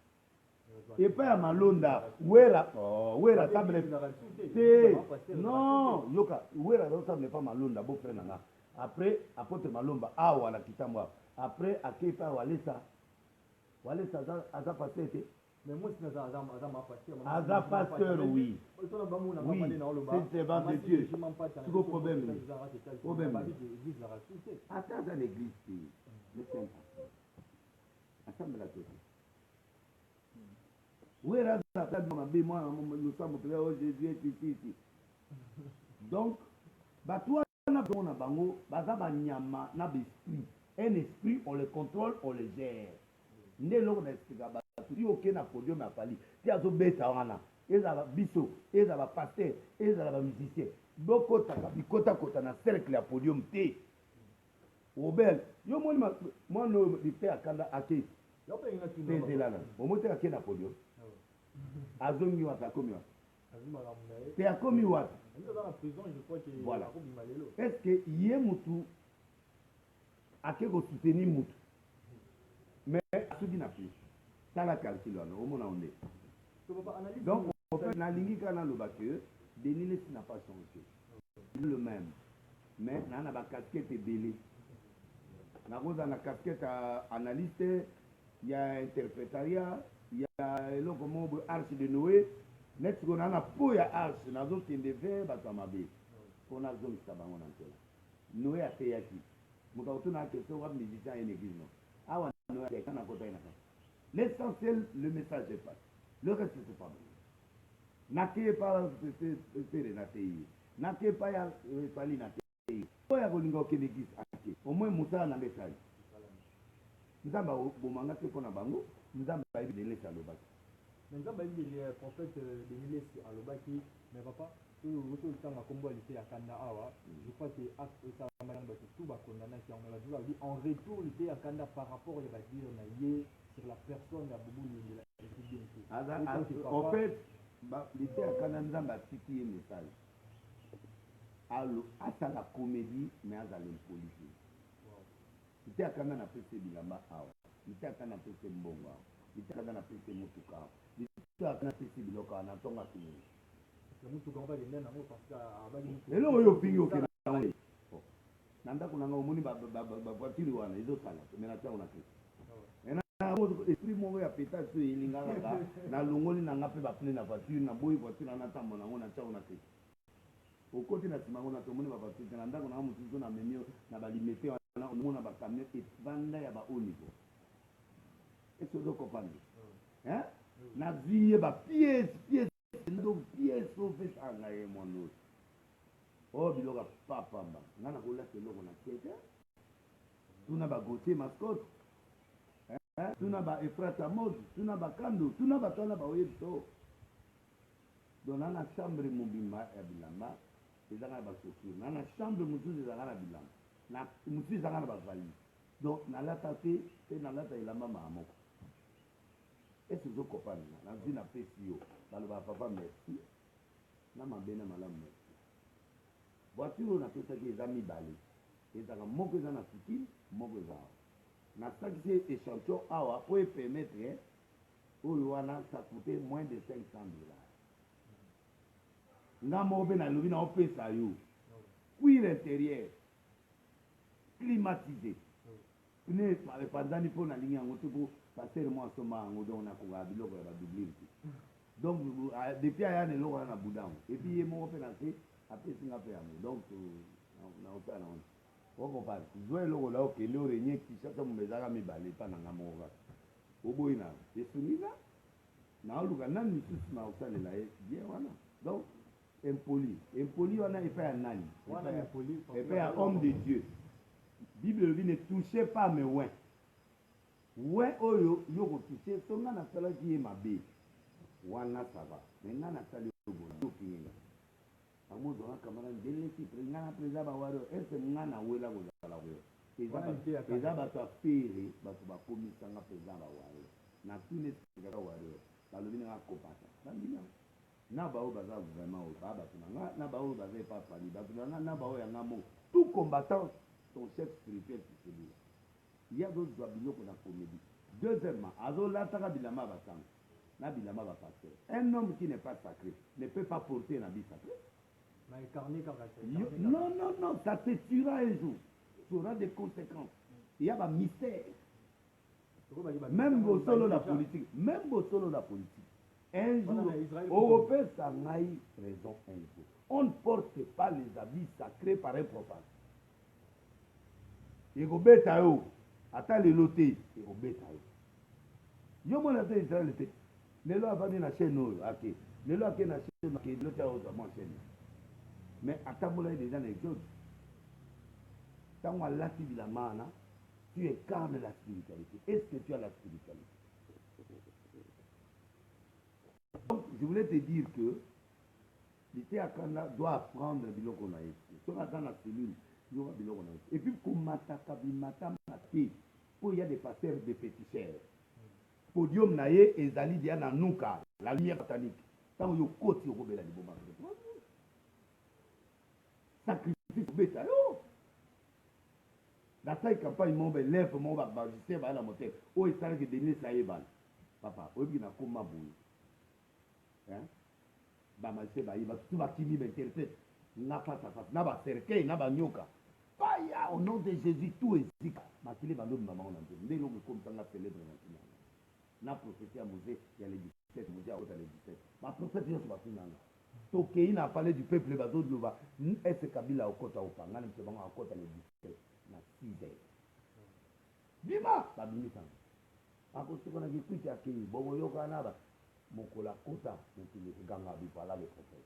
et pas à Malonda, Wera table non, Yoka, Wera table pas Malonda, beau frère Nanga. Après, apôtre Malomba, Awa la Kitamwa. Après, à Kepa Walesa, Aza passé. Mais moi, c'est Aza pasteur, oui. Oui, c'est devant de Dieu. C'est le problème. Attends dans l'église, le Saint-Pasteur. Assemble la tête. Oui, là, moi, nous sommes au Jésus est ici. Donc, toi, on a besoin de bango, un esprit, on le contrôle, on le gère. Né l'on explique, si aucun n'a podium à Pali, si à Zobeta, on a, et à biso, et à la pasteur, et à la musicien, beaucoup de na cercle à podium T. Au bel, yo, moi, le fait à Kanda Ake, c'est là, au moins, à quel podium. Azongi wa takomi wa. Te akomi wa. Voilà. Est-ce que yé mutu akeko soutenir mutu. Mais asubi na plus. Ça la calcul là, au mona onde. Donc on fait na lingi kana lo bakke, Denis n'a pas changé. Il est le même. Mais na ba casquette belé. Na roza na casquette analyste, il y a interprétariat. Il y a l'homme arche de Noé. Net qu'on a pour ya arche, na zone qui devait batamabe. On a zone qui tabango n'antela. Noé a fait yaki. Muka utuna question wa musicien et l'église non. Awa Noé a kana kota ina. L'essentiel, le message est pas. Le reste c'est pas bon. N'ake pas c'est na tei. N'ake pas ya pali na tei. Oya kolinga ke l'église ake. Au moins musa na message. Nzamba bomanga te pona bango. Nous avons pas eu de laisser à l'obaki. Nous avons eu le prophète de laisser à l'obaki, mais papa, tout le temps à combo à Kanda Awa, je crois que tout va condamner en retour il à Kanda par rapport à dire sur la personne de Boubou de la en fait, l'idée à Kanda nous avons cité un message. À la comédie, mais à l'impolitique. L'idée à Kanda n'a pas fait Bilamba Awa. Nitakana pese mbongo, nitakana pese mutuka, nitakana pese biloka na tonga kini. Mutuka on va les nena ngo parce que abali. Elo yo pingi okena ngwe. Nanda kuna nga omuni ba voiture wana izo sala, mena ta ona kisi. Ena mo esprit mo ya peta so ilinga na longoli na ngape ba pne na voiture na boy voiture na tambo na ngona ta ona kisi. au côté na nsima ngona tomoni bapatite na ndako na mosusu na memi na balimete wana omona bacamion evanda ya bahaut niveau ese ozokopande nazwi ye bapiese ndo piese opesanga ye mono oyo biloko apapamba nga nakolata eloko na kete tuna bagotier mascote tuna baefrata mode tuna bakando tuna bato wana baoyebi to donc na na chambre mobimba ya bilamba ezanga na basocure na na chambre mosusu ezanga na bilamba na mosusu ezanga na bavalise donc nalata te mpe nalata elamba maa moko ese ozokopananga nazwi napesi yo baloba papa merci na mabe na malamu merci voiture oyo napesaki eza mibale ezaka moko eza na fikile moko eza awa nasakisi échantillon awa po epermettre oyo wana ça coûte moins de 500 $. Nga moko mpe nalobi na opesa yo cuir intérieur climatisé pne epandani mpo nalingi yango te po paster mo asomba yango donc nakokaa biloko ya badoublure te donc depuis aya na eloko wana na budango epuis ye moko mpe na se apesi nga mpe yango donc naosala na wana okopana zwa eloko la okende orenye kishasa mobe ezaka mibale epa na nga moko kaka oboyi na esungiza naoluka nani misusu na kosalela ye bien wana donc impoli wana epai ya nani epai ya homme de Dieu. Bible elobi ne touchez pas mes oins oyo yo kotouche so nga nasalaki ye mabe wana sava me nga nasali oboyokinga amozonga kamara ndeleki nga na président bawari ese nga nawela kozala koyo eza bato afere bato bakomisanga président bawari na tune sekaka wari balobi nanga kopata bambina na bao baza vraiment oyo baa bato na nga na bao baza epapali bato na nga na bao yanga moko tout combattant ton chef spirituel c'est celui-là. Il y a d'autres biloko na comédie. Deuxièmement, azolataka bilamba basanga na bilamba bapasteur. Un homme qui n'est pas sacré ne peut pas porter un habit sacré. Non, ça te tuera un jour. Tu auras des conséquences. Il y a un mystère. Même au solo la politique, un jour, Européen s'engaille raison un jour. On ne porte pas les habits sacrés par un profane. Ekobeta yo ata lelo te ekobeta yo mona te Israel te lelo avandi na chaîne oyo ake lelo ake na chaîne ake lelo ta oza mo chaîne mais atambola déjà na exode tango alati bilamba wana tu incarnes la spiritualité. Est-ce que tu as la spiritualité? Donc je voulais te dire que l'ité akanda doit apprendre biloko na yesu so na dans la cellule. Et puis, il y a des pasteurs de féticheurs. Podium naye et Zali Diana Nuka, la lumière satanique. Tant que vous côté au Robert Liboma. Sacrifice bêta. La taille campagne mon bel lèvre, mon baba, je sais pas la montée. Oh, il s'agit de donner ça et bal. Papa, oh, il y a comme ma boule. Hein? Bama, c'est bah, il va tout va qui m'interprète. N'a pas sa face, n'a pas cercueil, n'a pas nyoka. Faya, au nom de Jésus, tout est zik. Ma télé va nous maman en Dieu. Mais l'homme comme ça, n'a célèbre maintenant. N'a prophétie à Mosée, il y a les 17, Mosée a les 17. Ma prophétie, c'est pas tout. Tokéi n'a parlé du peuple, bateau de l'Ova. Est-ce Kabila au côté au pan, n'a pas au côté les 17, n'a 6 heures. Bima, la minute. À cause qu'on a dit, puis à qui, bon, yoka naba, mon cola kota, mon télé, ganga, bipala, le prophète.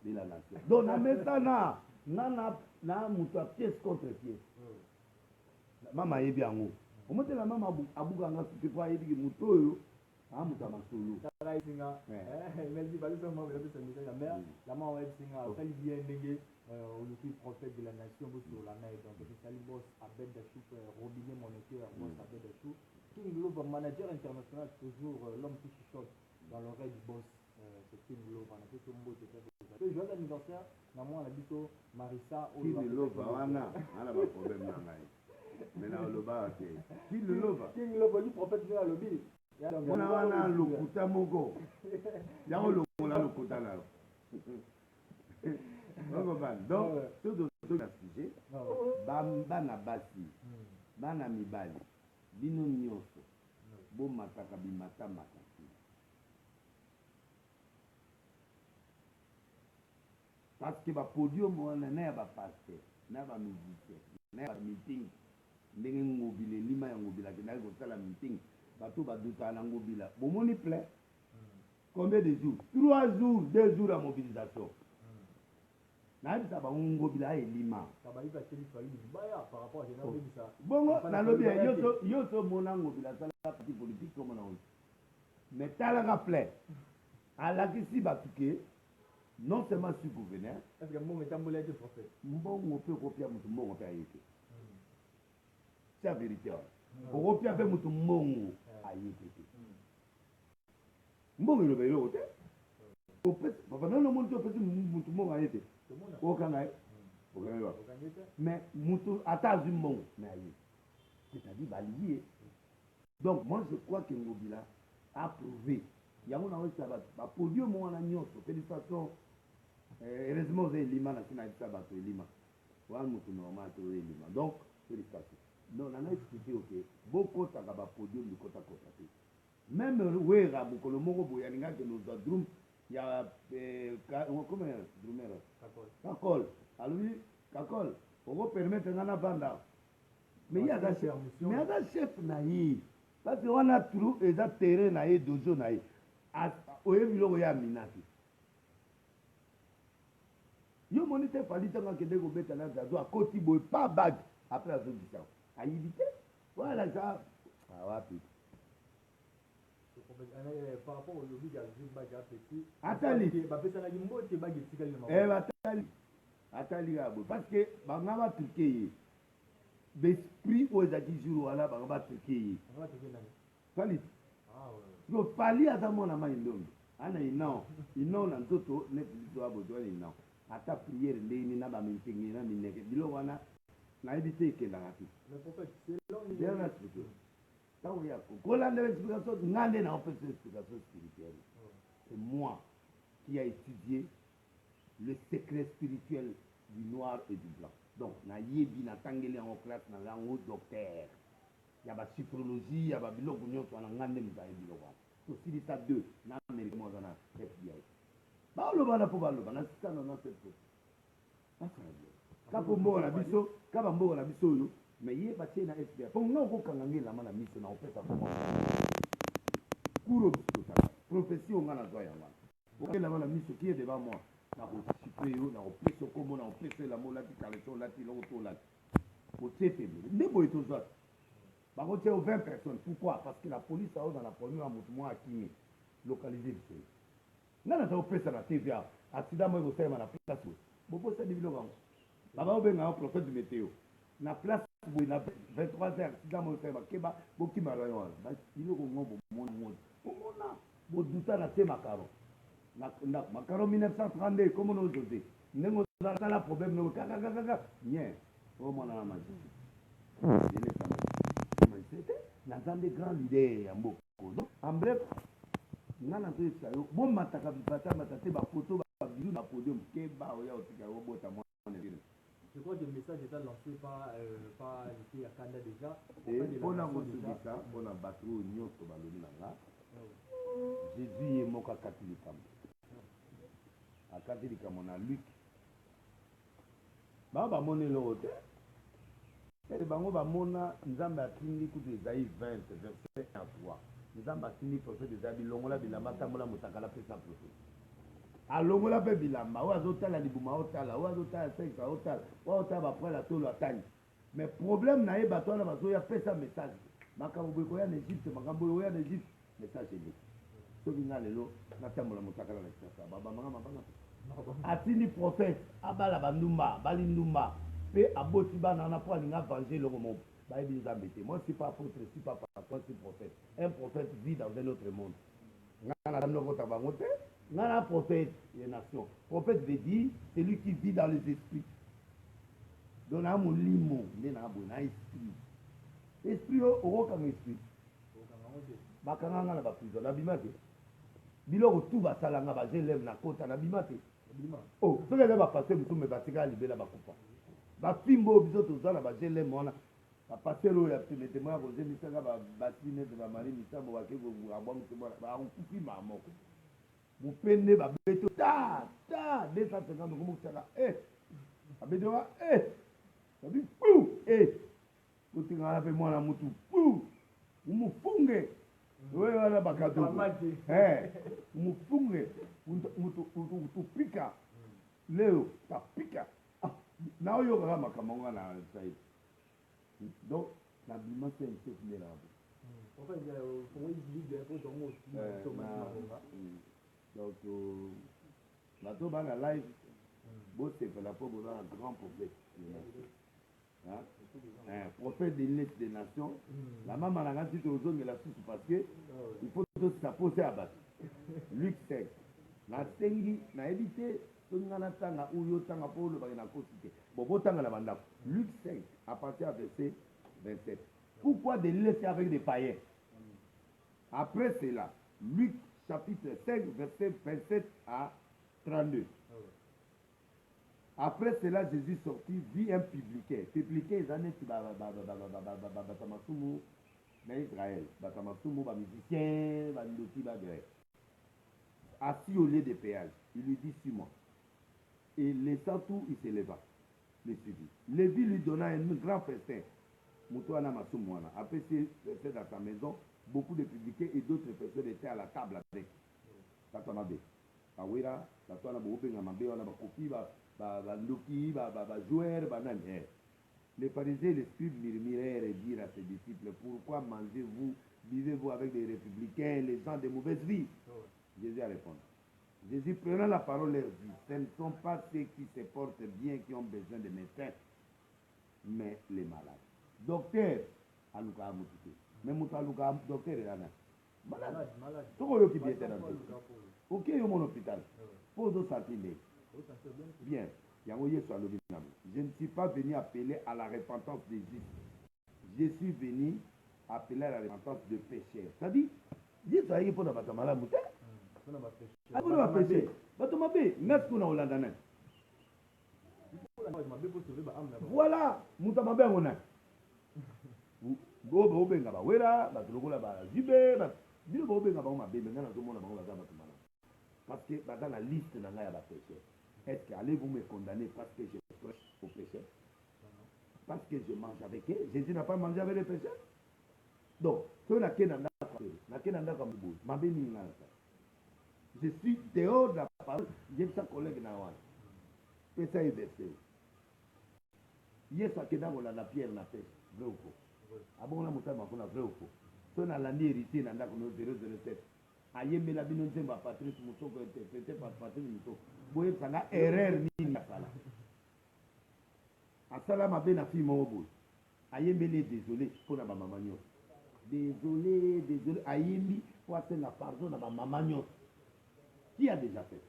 De la nation. Donc, na metana, na muta pièce contre pièce. Mama yebi ango. Omote la mama abuka nga te kwa yebi muto yo, a muta masolo. Tala isinga. Mais dit balu sama ba bisa misa la mère, la mama yebi singa, sali bien ndenge le prophète de la nation sur la mer. Donc c'est sali boss Abed Dachou, robinet monétaire boss Abed Dachou. King Global manager international toujours l'homme qui chuchote dans l'oreille du boss. C'est King Global, on a fait tout le monde. Le jour d'anniversaire, on a dit que Marissa King Global, on a un problème là. Mais là, le bas, King Global. King Global, du prophète de la lobby. On a un lokuta mogo. Il y a un lokuta là. Donc, tout de suite, sujet, bana basi, bana mibali, bino nyonso, bo mataka bimata mataki. parce que ba podium wana na ya ba pasteur na ba musicien na ya meeting ndenge ngobile lima ya ngobila ke ko sala meeting bato baduta na ngobila bomoni plein combien de jours 3 jours 2 jours à mobilisation nayebisa bango ngobila elima bongo nalobi yo tomona ngobila asalaka parti politique tomona oyo mais talaka plein alakisi bato ke non seulement sur gouverneur mbongo mpe okopia moto mbongo mpe aye te c'est la vérité okopia mpe moto mbongo aye te te mbongo eloba eloko te bapandana omoni te opesi moto mbongo aye te okanga ye okanga wa mais moto ata azwi mbongo mais aye c'est-à-dire balie donc moi je crois que ngobila a prouvé yango na oyesa bapodium wana nyonso félicitation heureusement oza elima na se na yebisa bato elima wana moto normal te oza elima donc félicitation donc nana explike oke bokotaka bapodium bikotakota te même wera mokolo moko boye alingaki nozwa drum ya comment drumera kakol alobi kakol okopermettre nga na banda mais aza chef na ye parce que wana trou eza terrain na ye dojo na ye oyebi biloko ya amina te yo moni te fali ntango akende kobeta na zazo akoti boye pa bage après azobisa ayibi te wala za wapi atali ya boye parce que banga batrike ye besprit oyo ezalaki jour wana banga batrike ye fali so fali aza mwana mai ndondo ana inao na nzoto neti biso aboto wana inao ata priere ndeni na bamitenge na mineke biloko wana nayebi te ekendaka te na explication ntango ya kolanda explication nga nde naopesa explication spirituelle c'est moi qui a étudié le secret spirituel du noir et du blanc donc nayebi natangeli yango classe na yango docteur ya basiphrologie ya babiloko nyonso wana nga nde mozaye biloko wana tosilisa 2 na amérique moza na fbi balobana mpo baloba na sikana na sepo asala bien kapo mbongo na biso kaba mbongo na biso oyo mais ye batie na fbi mpo nga okokanga nge elama na miso na opesa koma kuro bisotaka profession nga nazwa yango wana okelama na miso kie deba moi na kosipe yo na kopesa okomo na kopesa elamo olati kaleso olati eloko to olati otie pembele nde boye tozwa bakotia 20 personnes pourquoi parce que la police aoza na problème ya motu mwa akimi localiser biso nga naza kopesa na tva accident mo ekosalema na place oyo bobosani biloko yango baba obenga yo prophète du météo na place boye na 23 heures accident mo ekosalema keba bokima rayon wana biloko ngo bomona boduta na te makaro ndako makaro 1932 komona ozose ndenge ozasala problème noko kakakakaka nye omona na majisi naza nde grand leader ya mboka en bref nga nazoyebisa yo bomataka bibatamata te bafoto babilu na podium keba oya otika obota mwana. Je crois que le message est lancé par l'équipe Akanda déjà. Mpona kosukisa mpona bato oyo nyonso balobi na nga jésus ye moko akati likambo akati likambo na luke bao bamoni eloko te ete bango bamona nzambe atindi kutu ezali 20 verset 1 à 3 nzambe atindi prophète ezali bilongola bilamba atambola motakala apesa prophète alongola mpe bilamba oyo azotala libuma otala oyo azotala sexe aotala oyo azotala bapoela tolo atali mais problème na ye bato wana bazoya pesa message makambo boye koya na egypte makambo oyo oya na egypte message eleki soki nga lelo natambola motakala na kisasa babamanga mabanga atindi prophète abala bandumba bali ndumba mpe aboti bana wana mpo alinga venger eloko moko bayebi nzambe te moi si pas apôtre si pas pasteur si prophète un prophète vit dans un autre monde nga na ndokota bango te nga na prophète des nations prophète veut dire celui qui vit dans les esprits donc na molimo nde na boye na esprit esprit oyo okokanga esprit bakanga nga na baprison nabima te biloko tu basalanga bageleme na kota nabima te soki eza bapaster mosusu me batikala libela bakufa bafimbo oyo biso toza na bageleme wana bapaster oyo apemetemo ya kozemisaka basi nete bamari misambo bake abwamisi mwana bakufi maa moko mopende babeto ta 250 komokisaka babeto ba babi pou kotingana mpe mwana mutu pou umufunge wewe wana bakatoko umufunge utupika leo tapika na oyo kaka makambo ngo na sai donc na bima c'est un peu vulnérable en fait pour une ligue pour ton mot donc bato bana live bosepela mpo boza na grand prophète prophète de l'Est des nations la mama na nga nti tozongela susu parce que il faut tosapose ya bato Luc 5 nasengi nayebi te soki nga natanga oyo otanga mpo olobaki nakosi te bon botanga na bandako Luc 5 à partir ya verset 27 pourquoi de l'Est avec des païens après cela Luc chapitre 5 verset 27 à 32 après cela Jésus sortit vit un publicain eza neti batamasumu na Israël batamasumu bamusicien bandoki bagrec assis au lieu de péage il lui dit suis-moi et laissant tout il se leva le suivit Lévi lui donna un grand festin moto wana masumu wana après c'est dans sa maison beaucoup de publicains et d'autres personnes étaient à la table avec bato mabe bawera bato wana bobenga mabe wana bakopi bandoki bajoueur banani les pharisiens et les scribes murmurèrent et dirent à ses disciples pourquoi mangez-vous vivez-vous avec des républicains les gens de mauvaise vie Jésus a répondu Jésus prenant la parole leur dit ce ne sont pas ceux qui se portent bien qui ont besoin de médecins mais les malades docteur aluka amutite mais moto aluka docteur elana malade soko oyoki bien te na ok yo mon hôpital po ozosanti ndenge bien yango yesu alobi nano je ne suis pas venu appeler à la repentance des justes je suis venu appeler à la repentance de pécheurs c'est-à-dire yesu ayaki mpo na bato malamu te apona bapéché bato mabe ngasi kuna kolanda nani voilà moto mabe yango nani bobenga bawera bato lokola bazibe bino bobenga bango mabe me ngai nazomona bango baza bato malamu parce que baza na liste na ngai ya bapéché est-ce que allez-vous me condamner parce que je prêche aux pécheurs parce que je mange avec eux Jésus n'a pas mangé avec les pécheurs donc soki nakenda ndako maboyi mabe nini ngai nasala je suis dehors de la parole yebisa collègue na wana pesa ebese yesu akenda kolanda pierre na pese vrai ou faux abongona motema kuna vrai ou faux soki nalandi héritier na ndako no 007 ayembela bino nzembo ya patrice mutoko interprété par patrice mutoko boyebisanga erreur nini asala asala mabe na fille moko boye ayembeli désolé mpo na bamama nyonso désolé ayembi po asenga pardon na bamama nyonso qui a déjà fait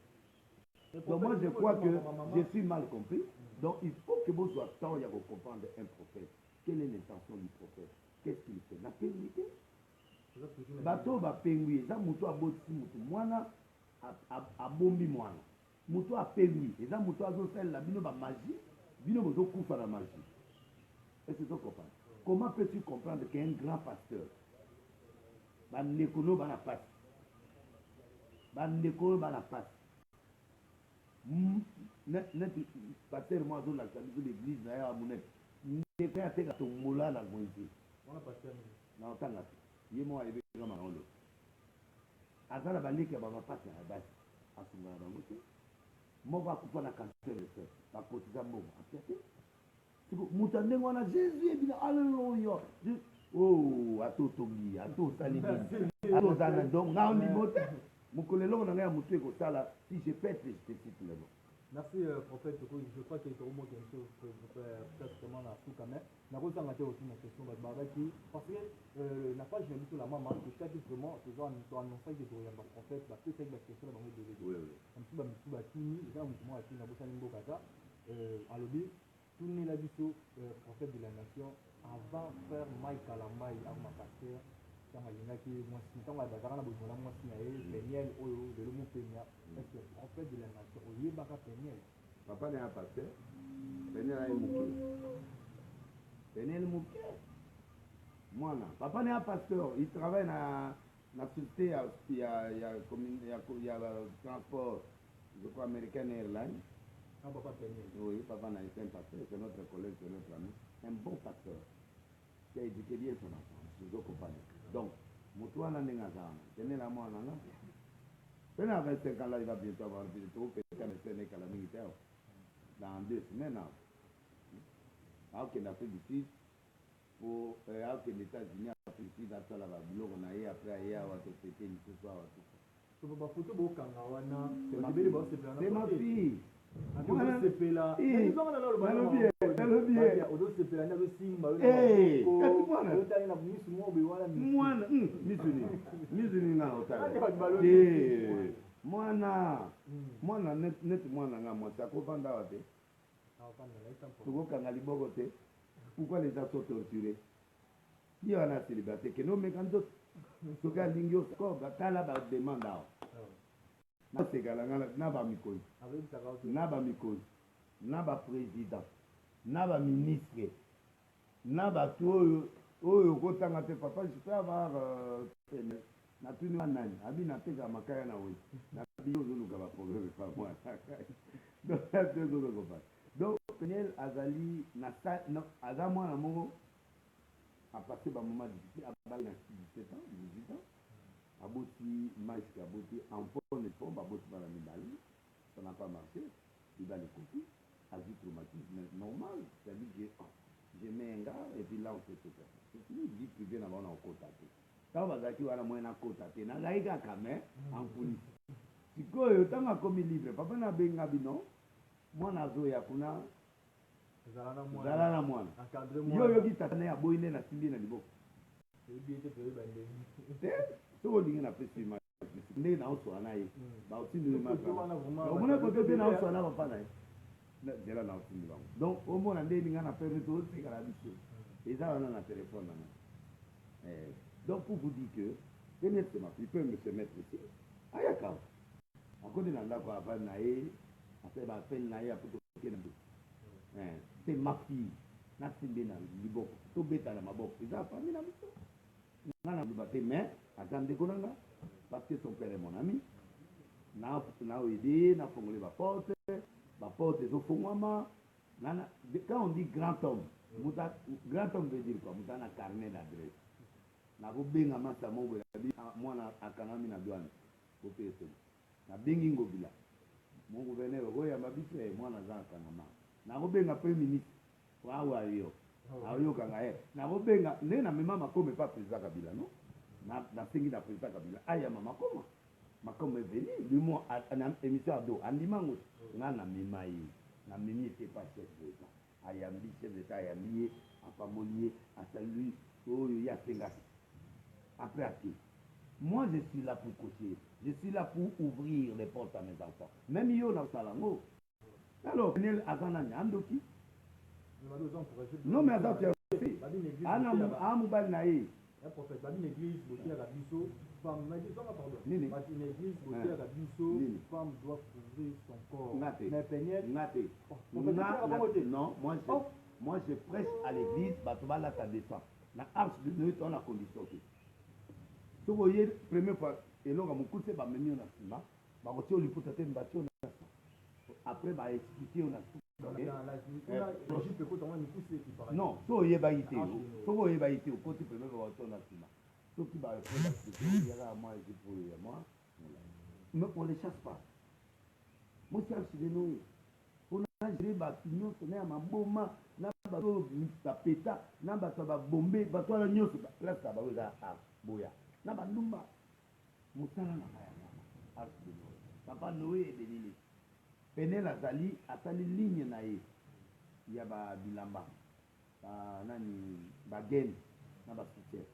donc moi je crois que je suis mal compris donc il faut que vous soyez temps ya comprendre un prophète quelle est l'intention du prophète qu'est-ce qu'il fait la pérennité bato bapengwi eza moto abotisi moto mwana abombi mwana moto apengwi eza moto azosalela bino bamagie bino bozokufa na magie est-ce que tu comprends comment peux-tu comprendre qu'un grand pasteur bandeko no bana pasi neti pasteur mo azolakisa biso l'église na ye ya monene ndeko ateka tombola na moise na otanga te ye mo ayebeka mangolo aza na baleki ya bamapasi ya basi asungana bango te moko akufa na cancer de fer bakotiza mbongo apia te moto ndenge wana jésus ebina alleluya atotongi atosali nini atozana donc nga ondimo te mokolo eloko na ngai ya motu ekosala si je pète je te cite le nom. Merci prophète, je crois qu'il y a au moins quelque chose que je peux peut-être vraiment la tout quand même. N'a pas aussi une question parce que la page j'ai mis sur la maman que chaque vraiment ce genre nous annoncer que il y a un prophète parce que c'est la question dans le délai. Un petit peu batini, j'ai un mouvement qui n'a pas ça niveau kaza à l'objet tourner la vidéo prophète de la nation avant faire Mike Kalamai à ma pasteur kama yinaki mwasi kama bazaka na bomola mwasi na ye Peniel oyo de l'homme Penia est-ce que prophète de la nation oyebaka Peniel papa n'est un pasteur Peniel a émoqué Peniel mouké moi papa n'est un pasteur il travaille La société, il y a le transport, je crois, American Airlines. Ah, papa Péniel. Oui, papa n'a été un pasteur, c'est notre collègue, c'est notre ami. Un bon pasteur qui a éduqué bien son enfant, je dois comprendre. Donc, Moutouana Nengazana, tenez la main en anglais. Quand à 25 ans, là, il va bientôt avoir des trous, peut-être qu'à la militaire. Dans 2 semaines, alors qu'il a fait du Sud, pour alors que les États-Unis a fait du Sud, après la Babylone, on a eu après, il y a un société, une histoire, tout ça. C'est ma fille. Mwana net mwana nga mwasi akovanda awa te tokokanga liboko te. Pourquoi les gens sont torturés? Yo wana célibataire ke nomeka nzoto soki alingi okoga tala bademande awa nasekala nga na bamikonzi na baprésident na baministre na bato oyo okotanga te papa je peux avoir natuni wa nani abi nateka makaya na wei nabi ozoluka baproblème pa mwana donc Péniel azali aza mwana moko apase bamoma difficile abali na 17 ans 18 ans aboti maïske aboti enfant baboti bana mibali ça n'a pas marché il va les copies a vu traumatisme normal c'est-à-dire que je mets un gars et puis là on fait tout ça c'est une vie privée na bana okota te ntango bazalaki wana mwena akota te nazalaki kaka me en police sikoyo ntango akomi libre papa nabenga bino mwana azoya kuna zala na mwana yo oyoki tata na ye aboyi nde nasimbi na liboko te soki olingi napesi ndenge naoswala na ye baotindimomona kote te naoswala na papa na ye nzela naotindi bango donc omona nde elinga na permis tosekala biso eza wana na telefone nanga donc pour vous dire que Péniel c'est ma fille, il peut me se mettre ici ayaka akoti na ndako avandi na ye ape bapele na ye apotoke na c'est ma fille nasimbi na liboko tobeta na maboko eza famille na biso nga na liba te mais aza ndeko na nga parce que son père est mon ami naoyede nafongoli baporte ezofongwama quand on dit grand homme grand homme veut dire quoi muta na carnet d'adresse nakobenga masa moko mwana akangami na douane kopesa nabengi ngobila mon gouverneur okoyamba biso mwana aza akangama nakobenga premier ministre awa yo ayokanga ye nakobenga nde namema makoma epa président Kabila no nasengi na président Kabila ayama makoma eveni limo na émission ado andimango nga namema ye namemi ete pa chef d'état ayambi chef d'état ayambi ye apamoli ye asali oyo ye asengaki après ake moi je suis là pour coacher je suis là pour ouvrir les portes à mes enfants même yo na salango alors Péniel aza nani andoki non mais aza fiancé ana mobali na ye prophète babi une église botiaka biso femme nini une église botiaka biso femme doit couvrir son corps mais Péniel non moi je prêche à l'église bato balata descend na arche de Noé on a condition te soki oye première fois elonga mokuse bamemi yo na nsima bakotia oliputa te mbati yo na après baexplike yo na non so oyebaki te soki oyebaki te okoti première fois bakotia yo na nsima soki bayaka moi ezipoyo ya moi mais on les chasse pas mosiarche leno mpona gere bato nyonso na ya maboma na bato bapeta na bato ya babombe bato wana nyonso place na bango eza boya na bandumba mosala na ngai ya mwana arche de Noé papa Noé ebenini Péniel azali asali ligne na ye ya babilamba nani bagene na basoutiere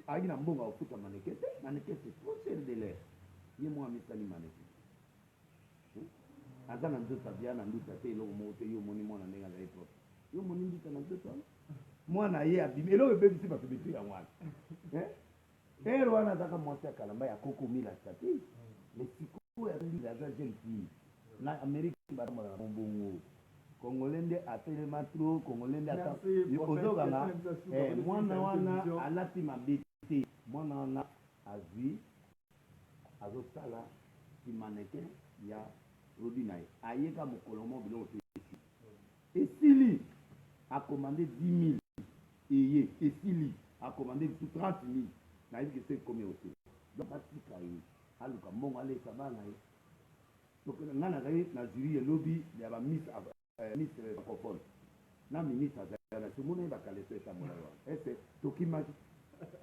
ayaki na mbongo akofuta maneke te maneke c'est trop cher de l'air ye mwa misali maneke aza na nzoto abia na nduta te eloko moko te yo omoni mwana ndenge azali propre yo omoni nduta na nzoto wana mwana ye abimi eloko ebebisi bato bitu ya mwana ere wana azaka mwasi ya kalamba ya koko milasa te mais sikoyo aza jeune fille na amérique batambola na bongo congolais nde atelema tro congolais nde ozokanga mwana wana alati mabe te mwana wana azwi azosala kimaneke ya produit na ye ayeka mokolo mo biloko te esili akomande 10 000 eye esili akomande biso 30 000 nayebi ke se ekomi ote donc atika ye aluka mbongo alesa bana ye donc ngai nazali na juri elobi ya bamiss francophone na ministre azali na somona ye bakaleso etambola wana ese tokimaki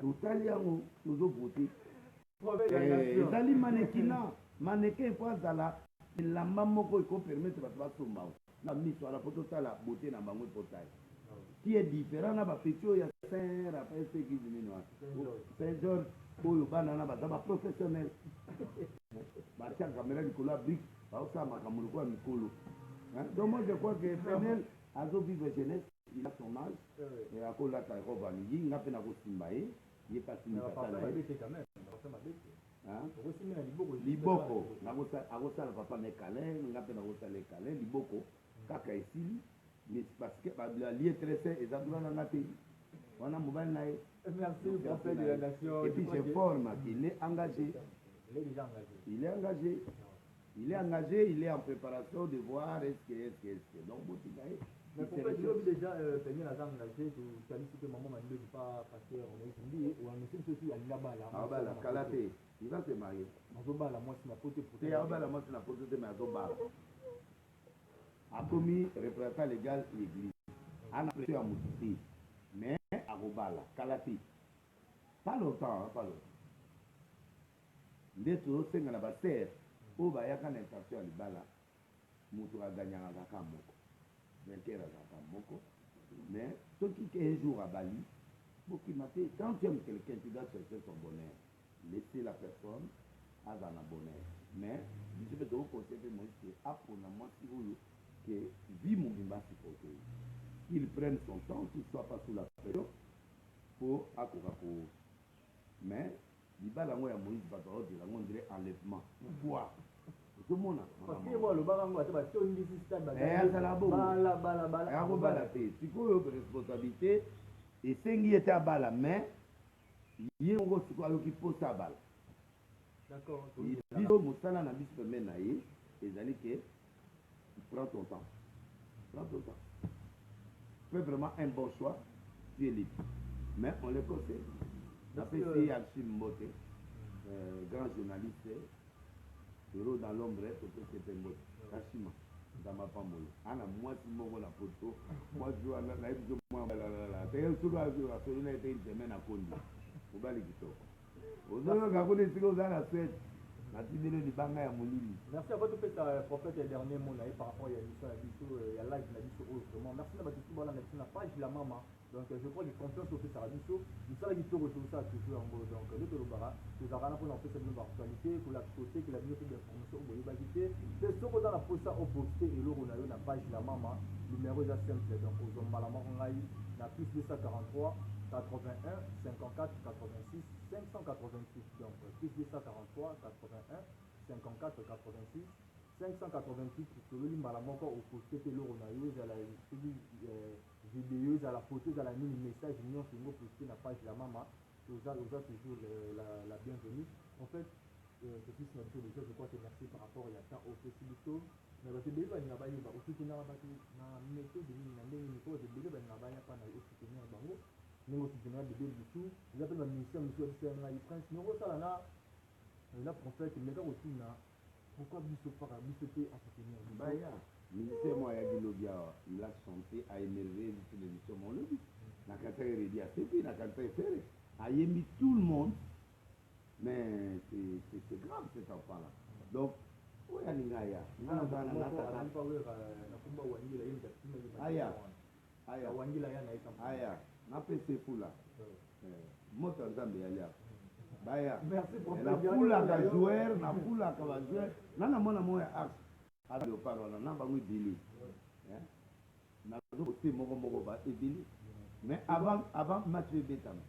totali yango tozovote ezali manekina maneke efo azala elamba moko ekopermettre bato basomba ngo na miso wana po totala bote na bango epotai qui est différent na bapeti oyo ya saint raphaël sekisi nini wana saint george oyo bana na baza baprofessionnel batia kamera likolo ya brique baosala makambo lokola mikolo donc moi je crois que penel azovivre jeunesse il a son âge akolata robe alingi nga mpe nakosimba ye ye pasimisatala liboko akosala papa na ekale nga mpe nakosala ekale liboko kaka esili mais parce que balie trese eza dula nanga te wana mobali na ye et puis je forme qu'il est engagé il est engagé il est en préparation de voir est-ce donc botika ye mais pour fait tu déjà tenir la jambe engagée tu qualifies que maman m'a dit pas passer on est dit ou on est aussi à la kalaté il va se marier azobala moi c'est la pote pour te azobala moi c'est la pote mais azobala akomi représentant légal l'église ana pression ya motu mais akobala kalaté pas longtemps nde tozosenga na basere oyo bayaka na intention ya libala moto aganyaka kaka moko vainqueur azalaka moko mais soki ke un jour abali bokima te quand tu aimes quelqu'un tu dois chercher son bonheur laisser la personne azala na bonheur mais biso mpe tokokonseil mpe moïse apona mwasi oyo ke vie mobimba asipote il prenne son temps qu'il soit pas sous la pression po akoka ko mais libala yango ya moïse bato aodira yango ondire enlèvement poids ozomona azala bongoakobala te sikoyo responsabilité esengi ete abala mais ye moko sikoyo ayoki posa abala biso mosala na biso pembe na ye ezali ke prends ton temps fais vraiment un bon choix tu es libre mais on le conseille napesi Archim Mbote grand journaliste Euro dans l'ombre topesi Mbote kashima ndama pambolo ana mwasi moko na poto mwasi wana nayebi so mwalalala te soki asoli na ete nteme na kondi mobali kitoko ozoyoka kuna esika oza na swete natindeli libanga ya molili. Merci à votre prophète et dernier mot par rapport à l'émission à live na biso vraiment merci na batu bala na la page la mama donc je crois que confiance au fait ça biso nous ça qui toro tout ça toujours en gros donc le tolobara nous avons pour lancer cette nouvelle actualité pour la côté que la mieux d'information au boyo bagité c'est ce qu'on a la posta au poster et le on a na page la mama numéro est simple donc aux malama ngai na plus 243 81 54 86 586 donc plus 243 81 54 86 588 tololi mbala moko okoste te eloko na yo ezala video ezala photo ezala nini message nyonso yango poste na page la mama oza toujours la bienvenue en fait depuis na biso déjà je crois que merci par rapport ya temps opesi biso mais bato ebele balinga bayeba osoutenaka bato na méthode nini na ndenge nini po bato ebele balinga bayapa na osoutenir bango ndenge osoutenir bebe bitu eza mpe baministère mosu ya biso ya ngai prince ndenge osala na prophète meka kotuna pourquoi biso paka biso te à soutenir baya ministère moi ya bilobi awa il a chanté a émerveillé biso na biso mon lobi na kanta eredi asepi na kanta efere ayembi tout le monde mais c'est grave cet enfant là donc oyo alinga aya aya napesa efula moto nzambe yali apo baya napulaka joueur napulaka bajoueur nana mwana moya axe aléopard wana na bango ebele nazokote moko ba ebele mais avant match ebetama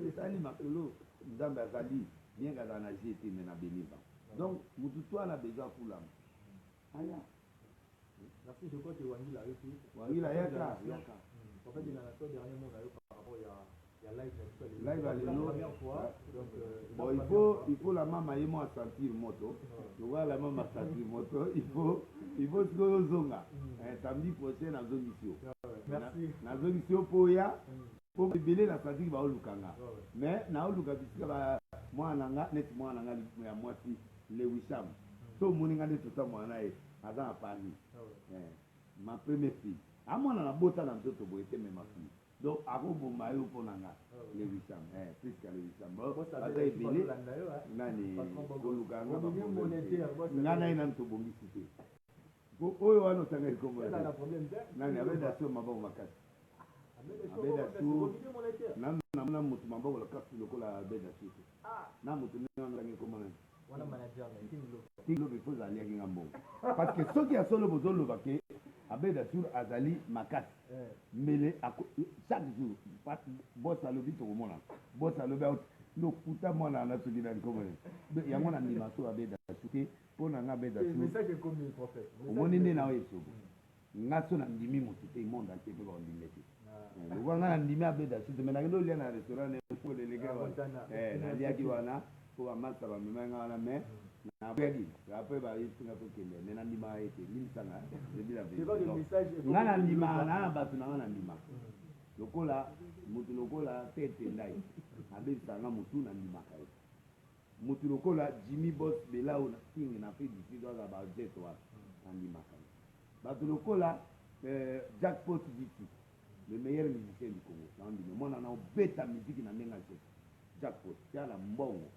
esali makolo nzambe azali bien kazala na jeu te mais na beliva donc mutu to ana besoin afulama aya merci je crois que wangila yaka en fait il a la dernier mot il y a live live à la première fois. Donc, bon, il faut la maman et moi sentir moto. Tu vois, la maman sentir moto, il faut ce que nous avons. Samedi prochain, dans une mission. Merci. Dans une mission pour révéler la sentir qui va au Lukanga. Mais, dans le Lukanga, moi, net moi, à moitié, les Wissam. Tout le monde a dit tout ça, moi, à Paris. Ma première fille. À moi, on a beau temps dans le tout, mais ma fille. Donc, à vous, vous m'avez pour Nanga, les Wissam, plus qu'à les Wissam. Bon, ça va être belé. Nani, Kolukanga, Nana, il a un tout bon cité. Oyo wana otanga likombo nani abeda sio maboko makasi abeda sio namna mutu maboko la kasi lokola abeda sio na mutu nini wana likombo nani wana manager tilo befo zali akinga mbongo parce que soki ya solo bozoloba ke abeda sio azali makasi mele chaque jour boss alobi tokomona boss alobi lokuta mwana na soki na likombo nani yango na ndima so abeda sio pona nga beda omoni nde na oyo esobo nga so na ndimi motu te monde ante mpe baondime te lokwa nga na ndimi abeda sute me nakende olia na restaurant poleleke wana naliaki wana po bamasa bamema nga wana me naboyaki apres bayesinga tokende me na ndima ete limisanga nga na ndima na bato na nga na ndima lokola motu lokola tete ndai abebisanga motu na ndimaka ye motu lokola Jimmy Boss Belao na king na fait du sud dans ba jet wa andi makani bato lokola Jackpot Diti le meilleur musicien du Congo andi mona na beta musique na ndenga jet Jackpot ya la mbongo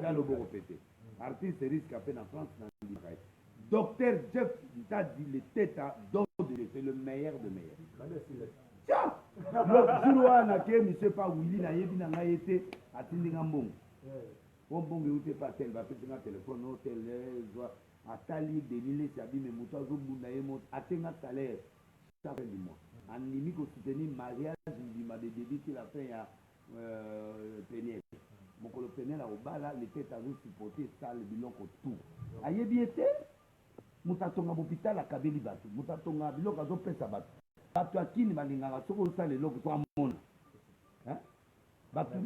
ya lo boko pété artiste risque appel en France na andi kai docteur Jeff Tadi le teta don de c'est le meilleur de meilleur tiens le jour wana ke monsieur pas Willy na yebi na ngai ete atindinga mbongo bon mais pas tel va faire un téléphone hôtel atali denile sabi mais moto azobunda ye moto atenga salaire ça fait du mois animi ko soutenir mariage ndima de début till la fin ya peniel mokolo peniel a obala le tête azo supporter ça le biloko tout ayebi ete moto atonga hôpital akabeli bato moto atonga biloko azopesa bato bato akini balingaka soki osala eloko to amona bato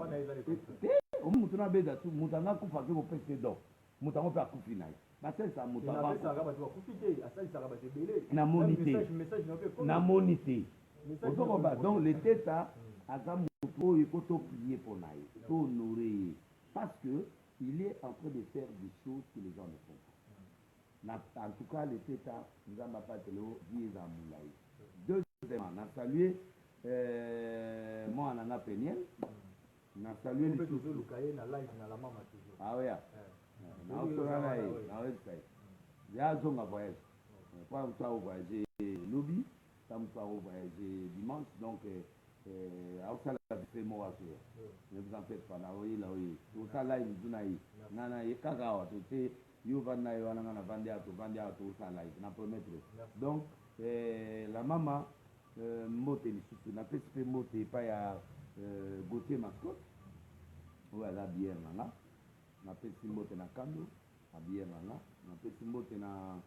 mutu na beda tu mutu anga kufa ke kopesa do mutu ango mpe akufi na ye basalisa mutu namoni te ozokoba donc le teta aza mutu oyo eko toplie mpo na ye tohonore ye parce que il est en train de faire des choses que les gens ne font pas en tout cas le teta nzambe apatelo vie eza molai deuxièmement na salue mwana na peniel na saluer les toujours le cahier na live na la maman toujours ah ouais na osora na ye na website ya zonga voyage pas un temps voyager lobby ça me fait voyager dimanche donc ça la fait moi ne vous en faites pas là oui tout ça live duna yi nana ye kaka wa to te yo vanda yo wana na vandia to ça live na promettre donc la maman mote ni susu na pesi mote pa ya Gauthier mascotte oyo aza biere nanga napesi mbote na kando abiere nanga napesi mbote na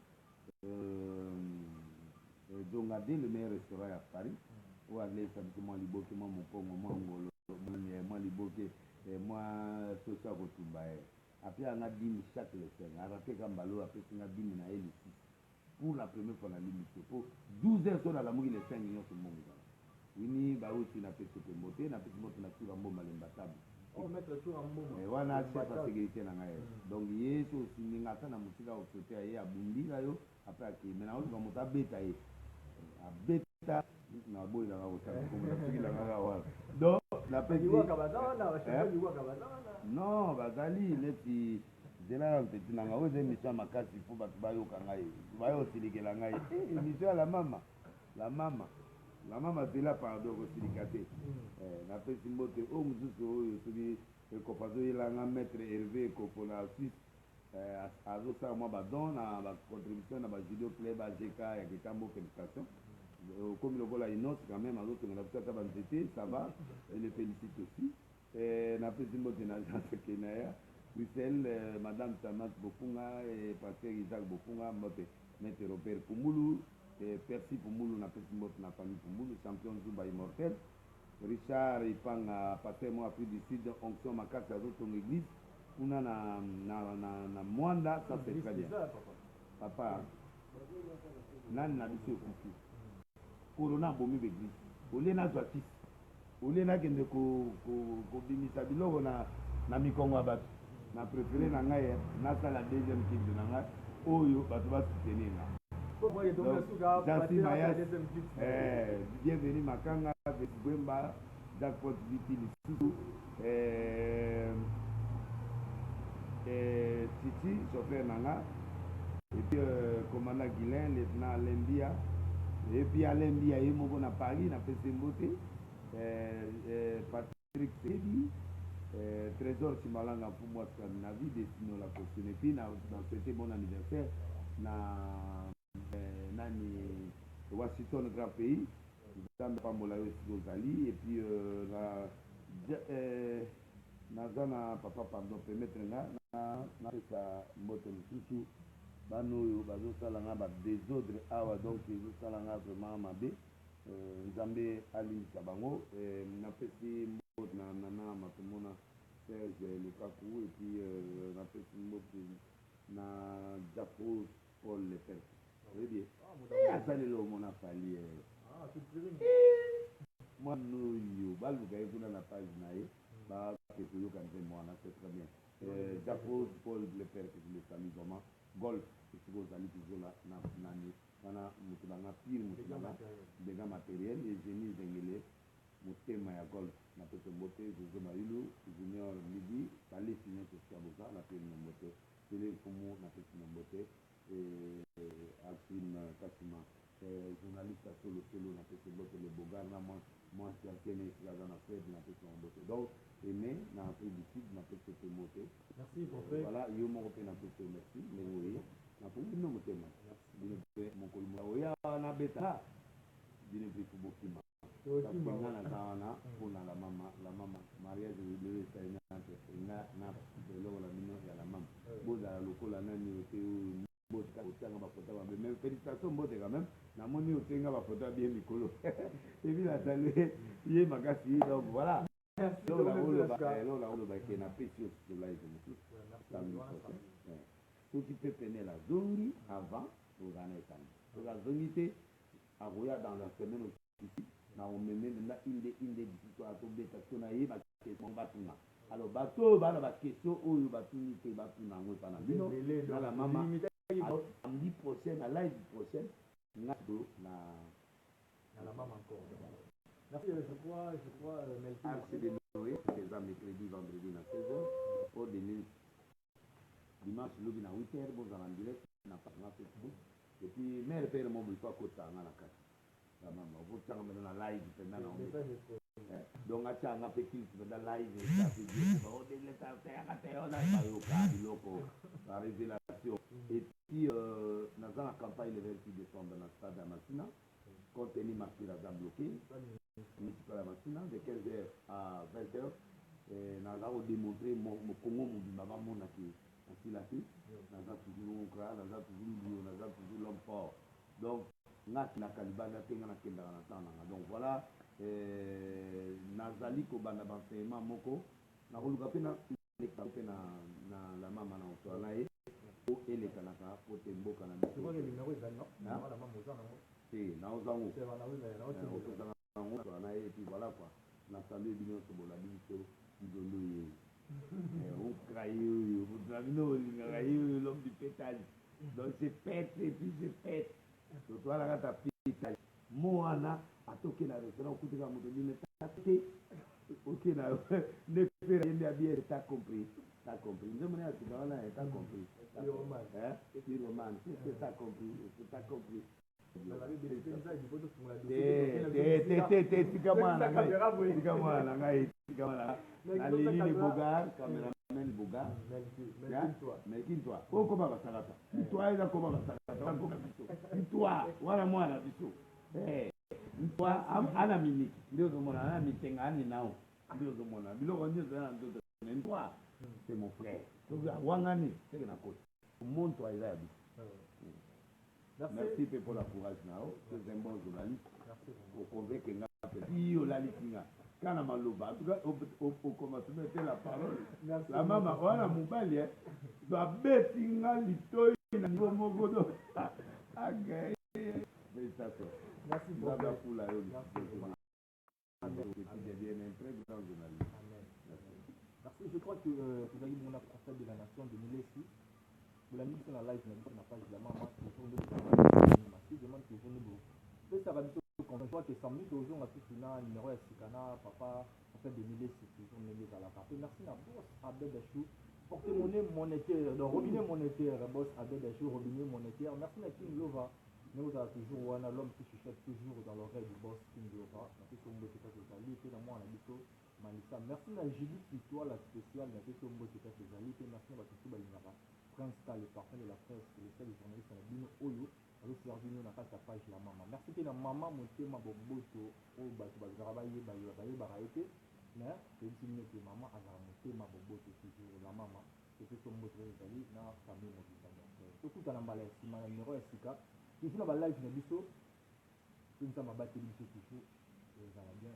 Dongade le meilleur restaurant ya Paris oyo alesa biso mwa liboke mwa mokongo mwa ngolo mwa liboke mwa soso ya kotumba ye apres anga dimi chaque le 5 arateka mbalo apesi nga dimi na ye le 6 pour la première fois na limite po 12 heures so nalamuki le 5 nyonso mbongo ezala wini bauti na pesi pe mbote na pesi mbote na tura mboma lemba tabu wana chef ya sécurité na ngai donc ye so osinginga ata na mosika kosote ya ye abundika yo apres akime na oluka moto abeta ye abeta na boyi nanga kotanga komona kaka wana donc napesi non bazali neti nzela ya mpeti nanga oyo eza émission ya makasi mpo bato bayoka ngai bayosilikela ngai émission ya la mama zela pardon kosilika te napesi mbote oyo mosusu oyo soki ekopa azoyelanga maître hervé ekoko na suisse azosala mwa badon na bacontribution na bajudo club agk ya kekambo félicitation komi lokola inos quand même azotongela biso ata banzete ça va et le félicite aussi napesi mbote na agence kenaya bruxelles madame tamat bofunga et pasteur isaac bofunga mbote maître robert pumulu Percy Pumulu na pesi mbote na famille Pumulu champion Zumba immortel Richard Ipanga pater Afrique du Sud onction makasi azotonga église kuna na Mwanda, ça c'est très bien. Papa nani na biso okufi corona bomi l'église ole na zwa tisi ole na kende kobimisa biloko na mikongo ya bato na préféré na ngai nasala deuxième kible na ngai oyo bato basoutenir nga bienvenue Makanga Gwemba Jackpot Viti lisusu Titi chauffeur nanga et puis commandant Guilain lieutenant Lembia et puis Lembia ye moko na Paris na pese mbote Patrick Sedi Trésor Simalanga pour moi Scandinavie destiné la costume et puis na fêter bon anniversaire na nani Washington grand pays dans pas Molayo Ozali et puis na papa pardon permettre na sa moto mususu bano bazo salanga ba désordre awa donc ils salanga vraiment mabe nzambe ali sabango na pesi mot na matomona Serge Lukaku et puis na pesi mot na Japo Paul le père très bien asali lo mona fali moi no yo balu ga kuna na page na ye ba ke yo kan moi na c'est très bien Japo Paul le père que je le salue vraiment golf c'est go zali toujours là na mutulanga pire mutulanga dégâts matériels et génie zengele mutema ya golf na pese mbote zozo mailu junior midi kali signé sur Kabuka na pese mbote télé fumu na pese mbote Alfine Kasima journaliste à solo na pese mbote le bogar na moi qui a kené la dans affaire na pese mbote donc aimé na Afrique du Sud na pese mbote merci prophète voilà yo mo pe na pese merci mais oui na pour nous motema mon colmo oya na beta dine pe kubokima na sana kuna la mama mariage de na lo la mino ya la mama boza lokola nani ote boza otanga ba photo ba mais félicitations boza quand même na moni otenga ba photo bien mikolo et puis la saluer yé makasi donc voilà donc la olo ba ke na pesi sur live mutu tout qui peut tenir la zongi avant organiser la zongité à roya dans la semaine aussi na omeme na inde disito to beta to na ye ba question batuna alors bato bana ba question oyo batuni te batuna ngo pana bino na la mama samedi prochain na live prochain na do na la maman encore merci je crois merci de Noé les amis mercredi vendredi na 16h au début dimanche lobby na 8h bon en direct na Facebook et puis mère père mon il faut côté na la carte la maman vous tanga na live pendant donc acha nga petit pendant live ça fait dire bon de l'état faire on a pas eu cas biloko la révélation et puis dans la campagne le 26 décembre dans le stade de Massina contenu marqué la dame bloquée municipal à Massina de 15h à 20h et n'a pas démontré mon Congo mon baba mon qui n'a toujours cra n'a toujours bio n'a toujours l'homme fort donc na kalibana tenga na kenda na tana donc voilà nazali ko banda banseignement moko na koluka pena na la mama na otala ye o eleka na ka pote mboka na je vois que le numéro est là na la mama ozana si na ozango c'est voilà oui mais na et puis voilà quoi na saluer bino so bola biso ndolo ye on craille vous avez no l'homme du pétage donc c'est pète et puis c'est pète toi la gata pétage moana atoke na restaurant kutika moto dine tate ok na ne faire yende bien t'as compris je me dis que là t'as compris le roman c'est t'as compris c'est mon frère wangani c'est na côté montre il a merci pour la courage nao c'est un bon journaliste pour convaincre nga petit yo la litinga Kana Maloba. En tout cas, au commencement, c'était la parole. Merci. La maman, voilà, mon bali, hein. Doit bêter, l'itoy, na niveau mogodo. Agay. Félicitations. Merci beaucoup. beaucoup. Merci. Amen. Un très grand journaliste. Amen. Merci. Je crois que vous avez mon prophète de la nation de Milesi. Vous l'avez mis sur la live, sur la page de la maman. Je demande que vous nous ça va dire qu'on voit que 100 000 aujourd'hui, on a tout fini, numéro Sikana, papa, en fait de Milesi, toujours mené à la carte. Merci à boss Abed Dachou. Porte-monnaie monétaire, donc robinet monétaire, boss Abed Dachou, robinet monétaire. Merci à King Lova. Nous avons toujours l'homme qui chuchote toujours dans l'oreille du boss King Lova. Merci à Mbo Teka Sezali, et dans moi on a dit Malissa. Merci à Judith Victoire, la spéciale, merci à Mbo Teka Sezali, et merci à Tutu Balinara. Prince le parfum de la presse, le seul journaliste à la Bino Oyo. Alors c'est revenu dans la page la maman. Merci à la maman, mon thème, mon boto, au bateau, barabaye, baraité. Mais c'est une signe que maman a mon thème, mon boto, toujours la maman. C'est que son boto est allé dans la famille, mon fils. Surtout dans la balai, si ma numéro est Sika. Si je suis dans la live, je me dis ça. Je ne sais pas battre les toujours. Et ça va bien.